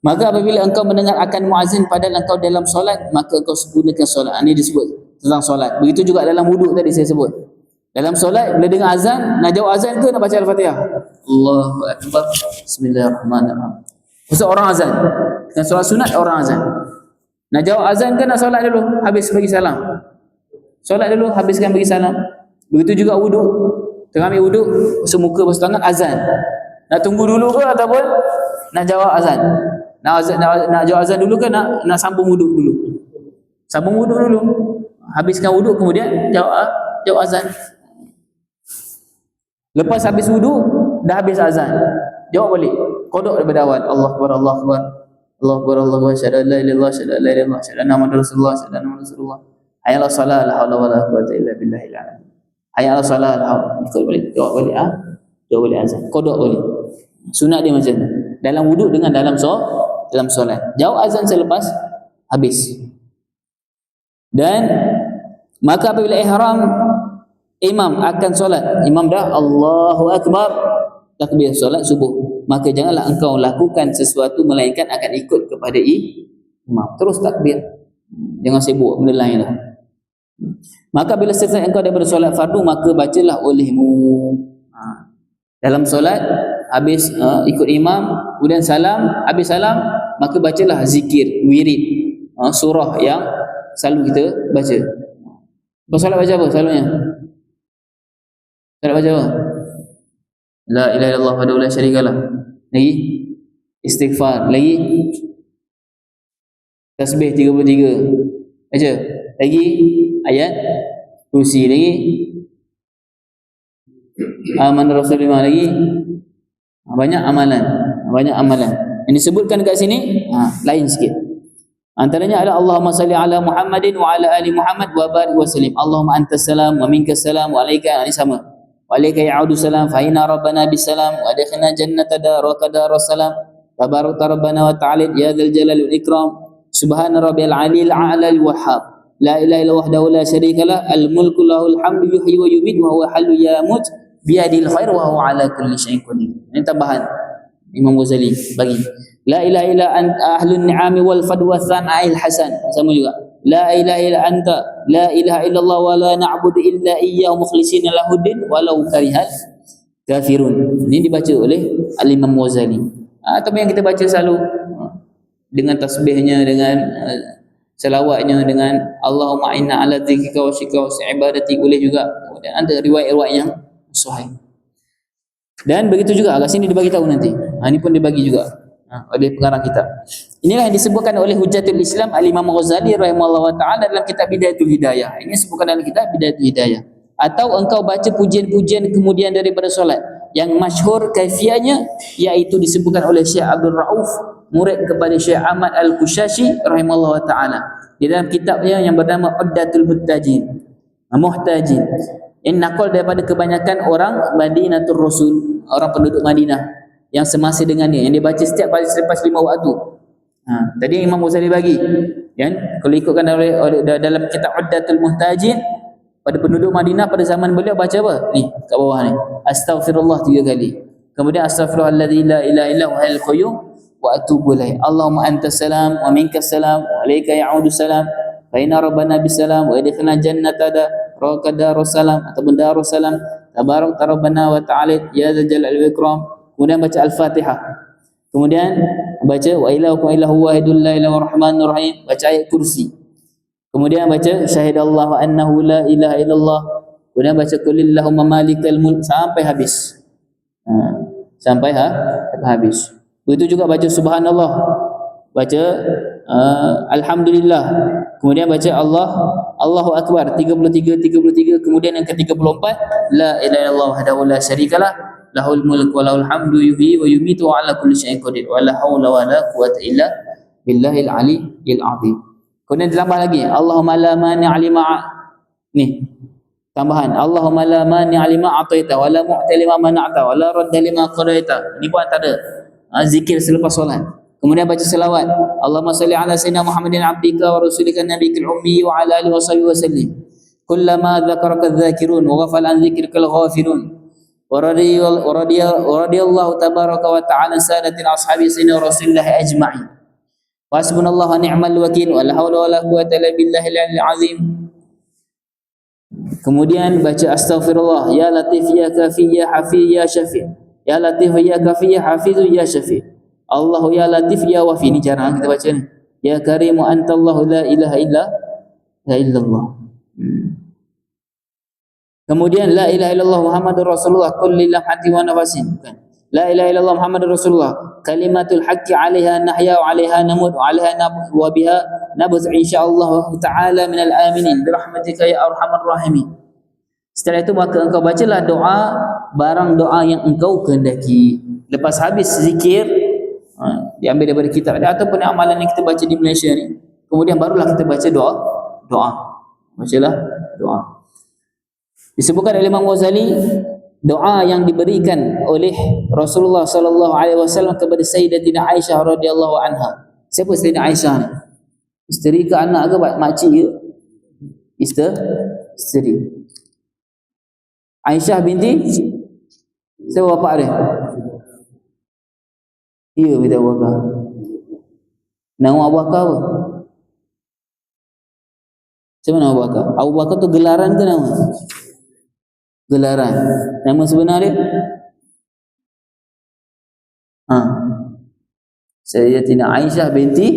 A: Maka apabila engkau mendengar akan muazzin padahal engkau dalam solat, maka engkau sempurnakan solat. Ini disebut tentang solat. Begitu juga dalam wuduk tadi saya sebut. Dalam solat bila dengar azan, nak jawab azan ke nak baca Al-Fatihah? Allahu akbar. Bismillahirrahmanirrahim. Pasal orang azan. Dengan solat sunat orang azan. Nak jawab azan ke nak solat dulu? Habis bagi salam. Solat dulu, habiskan bagi salam. Begitu juga wuduk. Tengah ambil wuduk, basuh muka, basuh tangan, azan. Nak tunggu dulu ke ataupun nak jawab azan? Nak jawab azan dulu ke nak sambung wuduk dulu? Sambung wuduk dulu. Habiskan wuduk kemudian jawab azan. Lepas habis wuduk, dah habis azan, jawab balik. Qada daripada awal. Allahu akbar, Allahu akbar. Allahu akbar, Allahu akbar. Syahadu la ilaha illallah, syahadu la ilaha illallah, syahadu anna Muhammadar Rasulullah, syahadu anna Muhammadar Rasulullah. Hayya 'alas salat, la haula wala quwwata illa billahil azim. Hayya 'alas salat, ikut balik, jawab balik jawab balik azan. Qada balik. Sunat dia macam tu. Dalam wuduk dengan dalam solat. Jawab azan selepas habis. Dan maka apabila ihram imam akan solat, imam dah Allahu akbar takbir solat subuh, maka janganlah engkau lakukan sesuatu melainkan akan ikut kepada imam. Terus takbir. Jangan sibuk benda lain dah. Maka bila selesai engkau daripada solat fardu, maka bacalah olehmu. Dalam solat habis ikut imam, kemudian salam, habis salam maka bacalah zikir, wirid, surah yang selalu kita baca. Lepas solat baca apa selalunya? Solat baca apa? La ilaha illallah wahdahu la syarikalah. Lagi istighfar, lagi tasbih 33. Baca. Lagi ayat kursi, lagi amanah Rasulullah, lagi banyak amalan yang disebutkan kat sini lain sikit. Antaranya adalah Allahumma salli ala Muhammadin wa ala ali Muhammad wa barik wa sallim. Allahumma antas salam wa minkas salam wa alayka, ini sama. Wa alayka ya'udu salam fa inna rabbana bisalam wa adkhilna jannata daraka daras salam. Tabarakta rabbana wa ta'ala ya dzal jalali wal ikram. Subhana rabbiyal aliyil a'la al wahhab. La ilaha illa wahdahu la syarikalah, al mulku lahul hamdu yuhyi wa yumiitu wa huwa hayyu yamut biyadil khair wa huwa ala kulli syai'in qadir. Ini tambahan Imam Ghazali bagi. La ilaha illa anta ahlun ni'ami wal fadwa thana'il hasan. Sama juga. La ilaha illa anta la ilaha illallah wa la na'budu illa iyyahu mukhlishina lahuddin walau karihal kafirun. Ini dibaca oleh Al-Imam Ghazali. Atau yang kita baca selalu dengan tasbihnya, dengan selawatnya, dengan Allahumma inna ala dzikrika wa syukrika wa ibadati, boleh juga. Dan ada riwayat-riwayat yang sahih. Dan begitu juga kat sini dibagi tahu nanti. Ini pun dibagi juga oleh pengarang kitab. Inilah yang disebutkan oleh Hujjatul Islam Al-Imam Ghazali rahimahullah taala dalam kitab Bidayatul Hidayah. Ini disebutkan dalam kitab Bidayatul Hidayah. Atau engkau baca pujian-pujian kemudian daripada solat. Yang masyhur kaifiahnya iaitu disebutkan oleh Syekh Abdul Rauf, murid kepada Syekh Ahmad Al-Kushashi rahimahullah taala. Di dalam kitabnya yang bernama Uddatul Muhtajin. Ini nakal daripada kebanyakan orang Madinatul Rasul, orang penduduk Madinah yang semasa dengannya, yang dia baca setiap kali selepas 5 waktu. Tadi Imam Ghazali bagi kan, kalau ikutkan dalam kitab Uddatul Muhtajin, pada penduduk Madinah pada zaman beliau baca apa? Ni kat bawah ni, astaghfirullah 3 kali. Kemudian astaghfirullahalladzi la ilaha illa huwal hayyul qayyum wa atubu ilaih. Allahumma antas salam wa minkas salam wa alayka ya'udu salam fa inna rabbana bisalam wa adkhilna jannata daraka darussalam ataupun darussalam. Tabarakta rabbana wa ta'ala ya dzal jalali wal ikram. Kemudian baca Al-Fatihah. Kemudian baca wa ilahukum ilahu wahidul la ilaha rahmanur rahim, baca ayat kursi. Kemudian baca syahidallahu annahu la ilaha illallah. Kemudian baca qulillahumma malikal mulk sampai habis. Sampai habis. Begitu juga baca subhanallah. Baca alhamdulillah. Kemudian baca Allahu akbar 33, kemudian yang ke-34 la ilaha illallah wahdahu la syarikalah lahul mulku wa lahul hamdu yuhyi wa yumiitu wa ala kulli syai'in qadir wa la haula wa la quwwata illa billahil aliyyil azim. Kemudian ditambah lagi, Allahumma la mani'a lima, ni tambahan, Allahumma la mani'a lima ataita wa la mu'ti lima mana'ta wa la radda lima qadaita. Ini pun antara zikir selepas solat. Kemudian baca selawat, Allahumma salli ala sayyidina Muhammadin abdika wa rasulika nabiyil ummi wa ala alihi wa sahbihi wa sallim. Kullama dzakaraka adh-dhakirun wa ghafala an dzikrikal ghafirun. Wa radiyallahu tabaraka wa ta'ala sadatil ashabi sayyidina Rasulillah ajma'in. Wa hasbunallahu wa ni'mal wakil wa la hawla wa la quwwata illa billahil aliyyil azim. Kemudian baca astaghfirullah, ya latif ya kafi ya hafiz ya syafi'. Ya latif ya kafi ya hafiz ya syafi'. Allahu ya latif ya wafi. Ini jarang kita baca ni. Ya karimu antallahu la ilaha illallah. Kemudian la ilaha illallah Muhammadur Rasulullah kulli lamhati wa nafasin. La ilaha illallah Muhammadur Rasulullah kalimatul haqqi 'alaiha nahya wa 'alaiha namut wa 'alaiha wa biha nabuth insyaallah taala minal aminin bi rahmatika ya arhamar rahimin. Setelah itu maka engkau bacalah doa barang doa yang engkau kehendaki. Lepas habis zikir diambil daripada kitab ataupun amalan yang kita baca di Malaysia ni, kemudian barulah kita baca doa. Bacalah doa. Disebutkan oleh Imam Ghazali, doa yang diberikan oleh Rasulullah sallallahu alaihi wasallam kepada Sayyidatina Aisyah radhiyallahu anha. Siapa Sayyidatina Aisyah ni? Isteri ke anak ke makcik ke? Isteri. Aisyah binti siapa bapak dia? Ya, binti Abu Bakar. Nama Abu Bakar apa? Siapa nama Abu Bakar? Abu Bakar tu gelaran ke nama? Gelaran. Nama sebenar dia? Sayyidatina Aisyah binti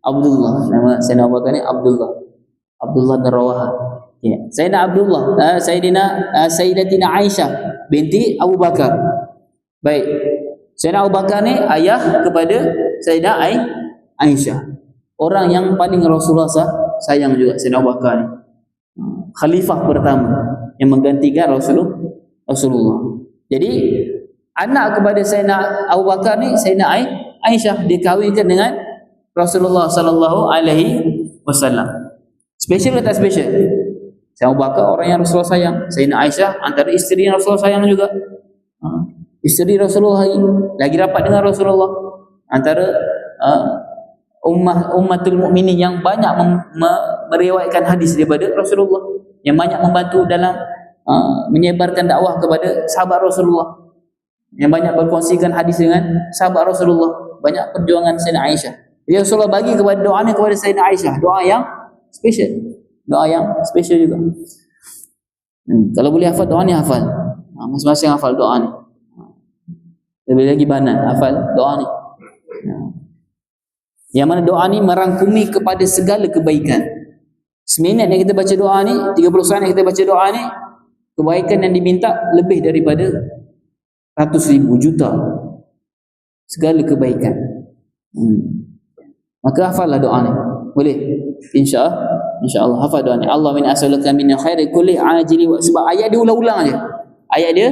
A: Abdullah. Nama Sayyidina Abu Bakar ni Abdullah bin Rawaha. Ya. Sayyidatina Aisyah binti Abu Bakar. Baik. Sayyidina Abu Bakar ni ayah kepada Sayyidah Aisyah. Orang yang paling Rasulullah sayang juga Sayyidina Abu Bakar ni. Khalifah pertama yang menggantikan Rasulullah. Jadi anak kepada Sayyidina Abu Bakar ni Sayyidina Aisyah dikahwinkan dengan Rasulullah sallallahu alaihi wasallam. Special atau tak special? Sayyidina Abu Bakar orang yang Rasulullah sayang. Sayyidina Aisyah antara isteri yang Rasulullah sayang juga. Isteri Rasulullah lagi rapat dengan Rasulullah. Antara ummatul mukminin yang banyak meriwayatkan hadis daripada Rasulullah, yang banyak membantu dalam menyebarkan dakwah kepada sahabat Rasulullah, yang banyak berkongsikan hadis dengan sahabat Rasulullah. Banyak perjuangan Sayyidina Aisyah. Jadi Rasulullah bagi kepada doa ni kepada Sayyidina Aisyah, doa yang special. Doa yang special juga. Kalau boleh hafal doa ni hafal. Masing-masing hafal doa ni. Lebih lagi banan hafal doa ni. Yang mana doa ni merangkumi kepada segala kebaikan. Seminit yang kita baca doa ni, 30 saat yang kita baca doa ni, kebaikan yang diminta lebih daripada 100,000 juta. Segala kebaikan. Maka hafallah doa ni. Boleh? InsyaAllah hafal doa ni. Allah min as'aluka min khairi kulli ajili wa, sebab ayat dia ulang-ulang je. Ayat dia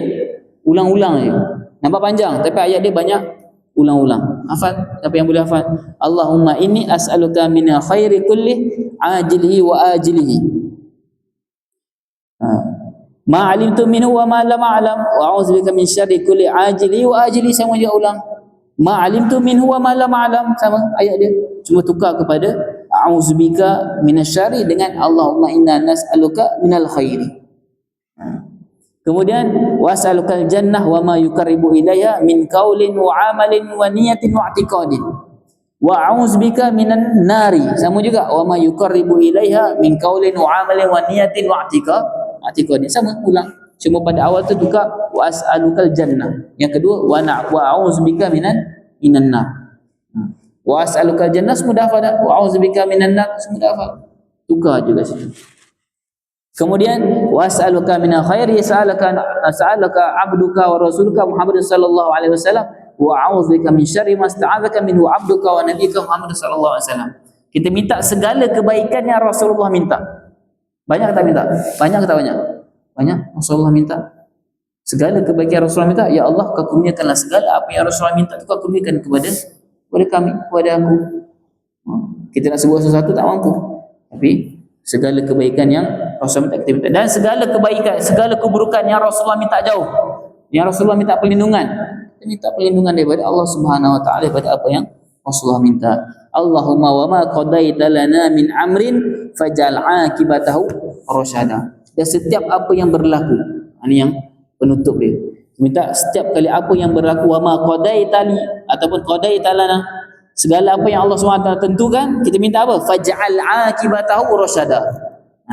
A: ulang-ulang je. Nampak panjang tapi ayat dia banyak ulang-ulang. Hafal, siapa yang boleh hafal? Allahumma inni as'aluka min khairi kulli ajilihi wa ajilihi. Ma 'alimtu minhu wa ma lam a'lam wa a'udzubika min syarri kulli ajilihi wa ajilihi. Sama juga ulang. Ma 'alimtu minhu wa ma lam a'lam, sama ayat dia. Cuma tukar kepada a'udzubika minasyarri dengan Allahumma inna nas'aluka minal khairi. Kemudian was'alukal jannah wa ma yuqarribu ilayha min qaulin wa 'amalin wa niyatin wa i'tiqadin. Wa a'udzubika minan nari. Sama juga wa ma yuqarribu ilaiha min qaulin wa 'amalin wa niyatin wa i'tiqadin. Sama ulang. Cuma pada awal tu tukar was'alukal jannah. Yang kedua wa a'udzubika minan nar. Wa as'alukal jannah semua dah hafal dah. Wa a'udzubika minan nar semua dah hafal. Tukar juga situ. Kemudian was'aluka minal khairi sa'alaka abduka wa rasuluka Muhammad sallallahu alaihi wasallam wa a'udzubika min syarri ma sta'adzaka minhu abduka wa nabiyyuka Muhammad sallallahu alaihi wasallam. Kita minta segala kebaikan yang Rasulullah minta. Banyak tak minta? Banyak ke tak banyak? Banyak. Rasulullah minta segala kebaikan Rasulullah minta, ya Allah kau kurniakanlah segala apa yang Rasulullah minta tu, kau kurniakan kepada kami, kepada aku. Kita nak sebuah sesuatu tak mampu, tapi segala kebaikan yang Rasulullah minta kita minta, dan segala kebaikan, segala keburukan yang Rasulullah minta jauh, yang Rasulullah minta perlindungan, kita minta perlindungan daripada Allah Subhanahu wa taala daripada apa yang Rasulullah minta. Allahumma wa ma qadaita lana min amrin faj'al akibatahu rasyada. Dan setiap apa yang berlaku, ini yang penutup dia. Minta setiap kali apa yang berlaku, wa ma qadaita li ataupun qadaita lana, segala apa yang Allah SWT tentukan, kita minta apa? Faj'al akibatahu rasyada.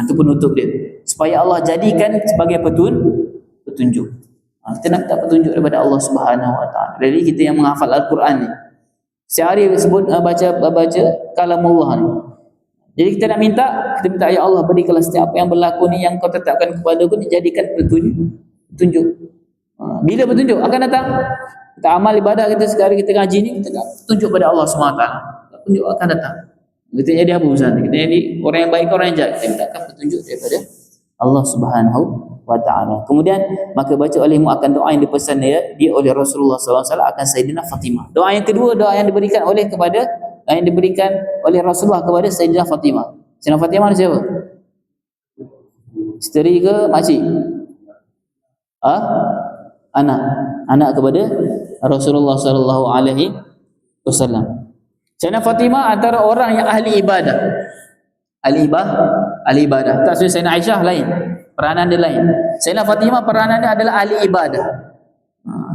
A: Itu penutup dia. Supaya Allah jadikan sebagai petunjuk. Kita nak minta petunjuk daripada Allah Subhanahu wa taala. Jadi kita yang menghafal Al-Quran ni, sehari sebut baca kalamullah ni. Jadi kita nak minta, kita minta ya Allah berikanlah setiap apa yang berlaku ni yang kau tetapkan kepada aku ni, jadikan petunjuk. Bila petunjuk akan datang? Kita amal ibadah kita sekarang, kita ngaji ni, kita tak tunjuk pada Allah SWT. Petunjuk akan datang. Kita jadi apa Ustaz? Kita jadi orang yang baik, orang yang jahat. Kita mintakan petunjuk daripada Allah Subhanahu wa taala. Kemudian maka baca olehmu akan doa yang dipesan dia oleh Rasulullah SAW akan Sayyidina Fatimah. Doa yang kedua, doa yang diberikan oleh Rasulullah kepada Sayyidina Fatimah. Sayyidina Fatimah ni siapa? Isteri ke makcik? Anak kepada Rasulullah sallallahu alaihi wasallam. Sayyidina Fatimah antara orang yang ahli ibadah. Ahli ibadah. Tak seperti Sayyidina Aisyah lain. Peranan dia lain. Sayyidina Fatimah peranan dia adalah ahli ibadah.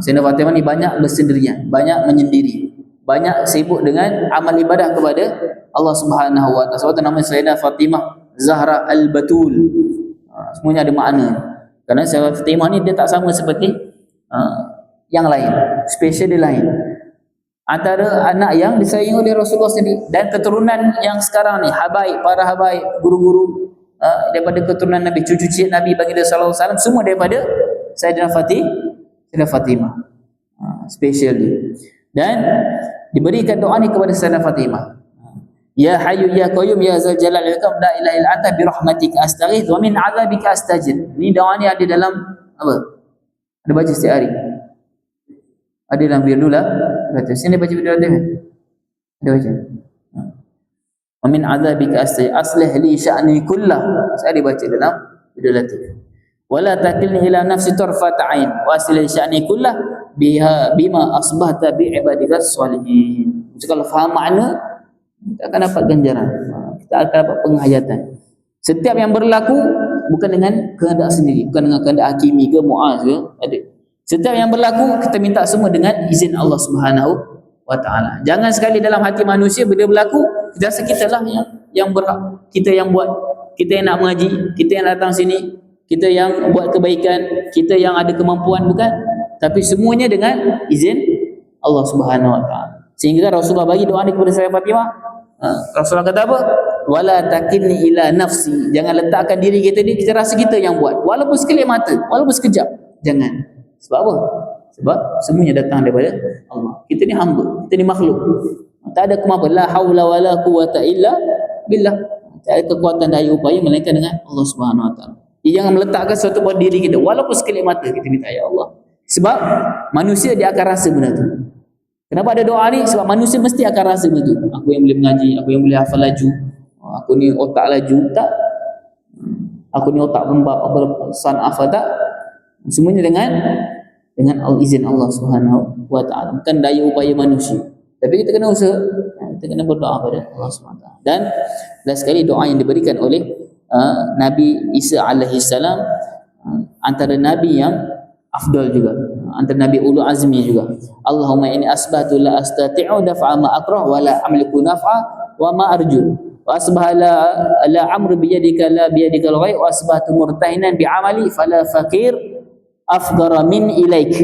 A: Sayyidina Fatimah ni banyak bersendirian, banyak menyendiri, banyak sibuk dengan amal ibadah kepada Allah Subhanahu wa taala. Sebab nama Sayyidina Fatimah Zahra Al-Batul. Semuanya ada makna. Kerana Sayyidina Fatimah ni dia tak sama seperti yang lain, spesial dia lain. Antara anak yang disayangi oleh Rasulullah sendiri, dan keturunan yang sekarang ni para habaib, guru-guru daripada keturunan Nabi, cucu cicit Nabi baginda sallallahu alaihi wasallam, semua daripada Sayyidina Fatimah. Spesial dia. Dan diberikan doa ni kepada Sayyidina Fatimah. Ya Hayyu ya Qayyum ya Zal Jalal wal Ikram la ilaha illa anta bi rahmatika astaghits wa min 'adzabika astajir. Ni doa ni ada dalam apa? Ada baca setiap hari. Ada dalam wirdul lah. Baca. Sini baca wirdul kan? Ada baca. Wa min 'adzabika aslih li sya'ni kullah. Saya baca dalam wirdul latif. Wala takilni ila nafsi tarfat ain wa aslih li sya'ni kullah bima asbahta bi ibadika sholihin. Kalau faham makna, kita akan dapat ganjaran. Kita akan dapat penghayatan. Setiap yang berlaku bukan dengan kehendak sendiri, bukan dengan kehendak Hakimi ke Muaz ke, ada. Setiap yang berlaku kita minta semua dengan izin Allah Subhanahu wa taala. Jangan sekali dalam hati manusia bila berlaku kita rasa kitalah yang berhak, kita yang buat, kita yang nak mengaji, kita yang datang sini, kita yang buat kebaikan, kita yang ada kemampuan, bukan. Tapi semuanya dengan izin Allah Subhanahu wa taala. Sehingga Rasulullah bagi doa ni kepada Sayyidah Fatimah. Rasulullah kata apa? Wala takilni ila nafsi. Jangan letakkan diri kita ni kita rasa kita yang buat. Walaupun sekelip mata, walaupun sekejap. Jangan. Sebab apa? Sebab semuanya datang daripada Allah. Kita ni hamba, kita ni makhluk. Tak ada kemampuan. La haula wala quwata illa billah. Tak ada kekuatan daya upaya melainkan dengan Allah Subhanahu wa taala. Jangan meletakkan sesuatu pada diri kita walaupun sekelip mata, kita minta ya Allah. Sebab manusia dia akan rasa benda tu. Kenapa ada doa ni? Sebab manusia mesti akan rasa benda tu. Aku yang boleh mengaji, aku yang boleh hafal laju, aku ni otak laju, tak. Aku ni otak lembab, sanaf tak. Semuanya dengan izin Allah Subhanahu wa taala. Bukan daya upaya manusia. Tapi kita kena usaha, kita kena berdoa pada Allah Subhanahu wa taala. Dan last sekali doa yang diberikan oleh Nabi Isa alaihi salam, antara nabi yang afdal juga, antara nabi ulul azmi juga. Allahumma inni asbahtu la astati'u daf'a ma akrah wa la amliku naf'a wa ma arju wa asbaha la amru bi yadika la bi yadikal ghaib wa asbahtu murtahinan bi amali fala fakir afdara min ilaik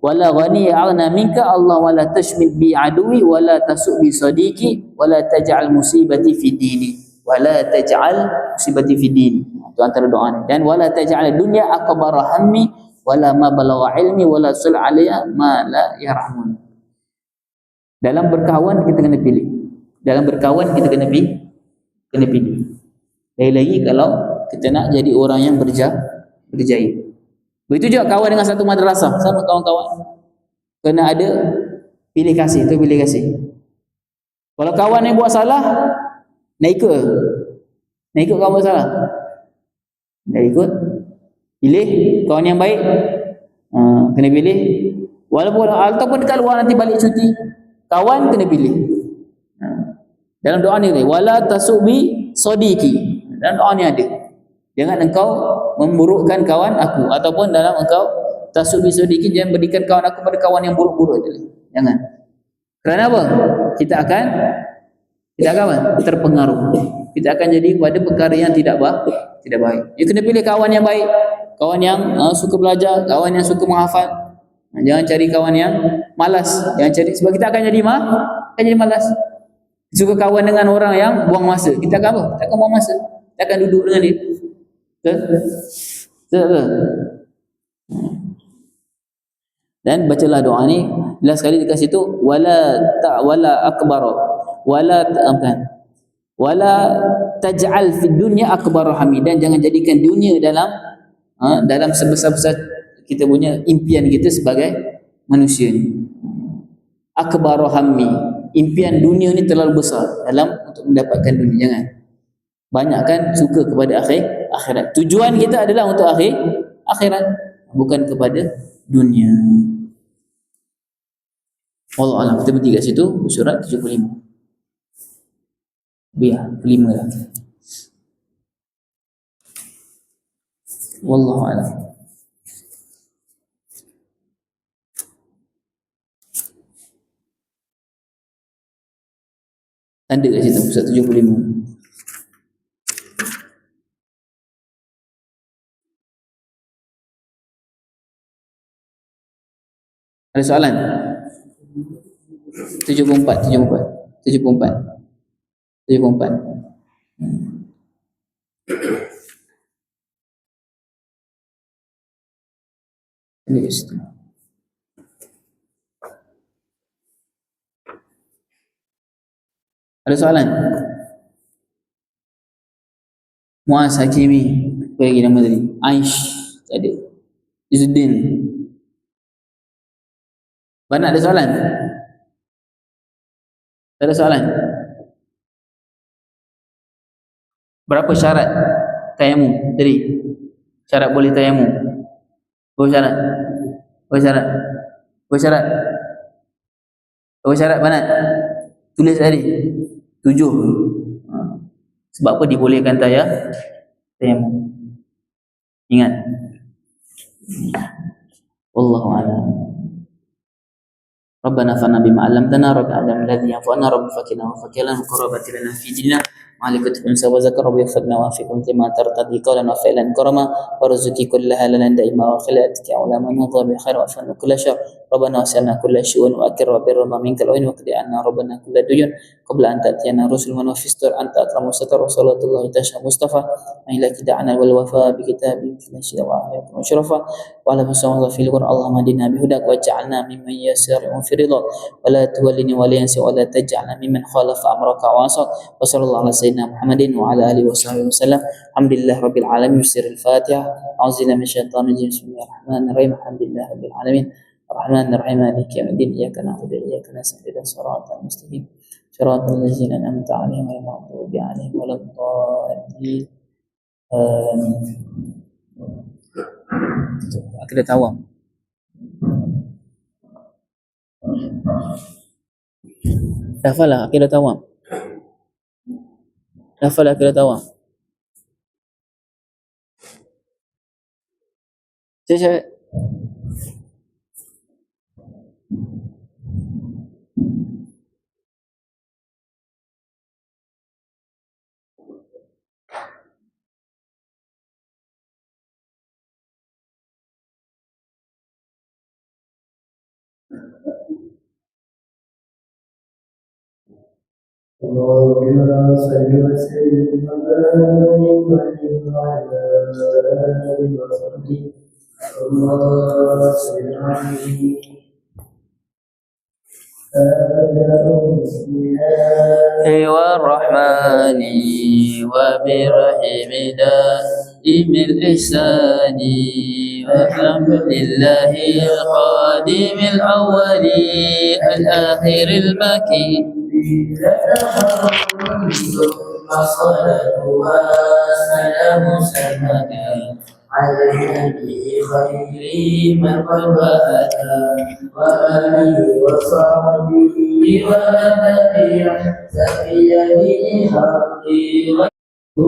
A: wa la ghani aghna minka Allah wa la tashmit bi aduwi wa la tasu bi sadiqi wa la taj'al musibati fi dini wa la taj'al musibati fi dini. Itu antara doa ni. Dan wa la taj'al dunya akbara hammi wala ma balagha ilmi wala sul alayya ma la yarhamun. Dalam berkawan kita kena pilih. Dalam berkawan kita kena pilih. Lagi-lagi kalau kita nak jadi orang yang berjaya. Begitu juga kawan dengan satu madrasah, sama kawan-kawan. Kena ada pilih kasih, itu pilih kasih. Kalau kawan yang buat salah, nak ikut. Nak ikut kawan buat salah. Nak ikut. Pilih kawan yang baik. Kena pilih. Walaupun ataupun dekat luar nanti balik cuti, kawan kena pilih. Dalam doa ni, wala tasubi sodiki. Dalam doa ni ada. Jangan engkau memburukkan kawan aku, ataupun dalam engkau tasubi sodiki, jangan berikan kawan aku pada kawan yang buruk-buruk itu. Jangan. Kerana apa? Kita akan terpengaruh. Kita akan jadi pada perkara yang tidak baik. You kena pilih kawan yang baik, kawan yang suka belajar, kawan yang suka menghafal. Jangan cari kawan yang malas. Jangan cari, sebab kita akan jadi malas. Suka kawan dengan orang yang buang masa. Kita akan apa? Kita akan buang masa. Kita akan duduk dengan dia. Betul? Dan bacalah doa ni. Jelas sekali dekat situ, wala taj'al fid dunya akbar hamid, dan jangan jadikan dunia dalam sebesar-besar kita punya impian kita sebagai manusia ni. Akbar hammi, impian dunia ni terlalu besar dalam untuk mendapatkan dunia. Jangan. Banyakkan suka kepada akhirat. Tujuan kita adalah untuk akhirat, bukan kepada dunia. Allah Alam. Kita berhenti kat situ, surat 75. Biar 5 lah. Wallahu a'lam. Tanda kat situ, surat 75. Ada soalan? 74. Ini kat situ. Ada soalan? Muaz Hakimi, apa lagi nama tadi? Aish, tak ada. Izzuddin. Banyak ada soalan? Tak ada soalan? Berapa syarat tayamum tadi? Syarat boleh tayamum? Berapa syarat banat? Tulis tadi 7. Sebab apa dibolehkan tayamum? Ingat. Wallahu a'lam. Rabbana fana bima 'allamtana rabbi a'lam alladhi yanfa'una rabbi fakina wa fakilan qurabati lana fi dinina ma'alikatu bin sawa zakar rabbi fadna wa fikum lima tartadi qawlan wa fi'lan karama warzuqi kullaha halalan da'ima wa khilatika ulaman wa bi khair wa fana kulla syar rabbana wasalna kulla syu'un wa akir wa birra minkal wa qdi anna rabbana kulla duyun qabla an ta'tiyana rusul man fistur anta akramu satar wa sallallahu tasha mustafa ila kida'ana wal wafa bi kitabi fi nashida wa alaykum syarafa wa ala musallallahu fil qur'an allahumma dinna bi hudak wa ja'alna mimman yasari'u fi ridha wa la tuwallini waliyansi wa la taj'alna mimman khalafa amraka wa asaq wa sallallahu ala sayyidina Muhammadin wa ala alihi wa sahbihi wasallam. Alhamdulillah rabbil alamin. Bismillahir Fatihah. A'udzubillahi minasyaitonir rajim. Bismillahirrahmanirrahim. Alhamdulillah rabbil alamin. Arrahmanir rahim. Maliki yaumiddin. Iyyaka na'budu wa iyyaka nasta'in. Ihdinas siratal mustaqim. Siratal ladzina an'amta 'alaihim ghairil maghdubi 'alaihim waladdallin. Akidah tawam. Hafalah akidah tawam. Hafalah akidah tawam. Saya
B: اللهم صل وسلم وبارك وعلى آله وصحبه اللهم صل عليه
A: والرحمن وبرحم دائم الإحسان والحمد لله القادم الأول الآخر الباقي
B: ثم الصلاة والسلام سرمدا على النبي خير من قد وهدى وآله وصحبه ومن تبع سبيله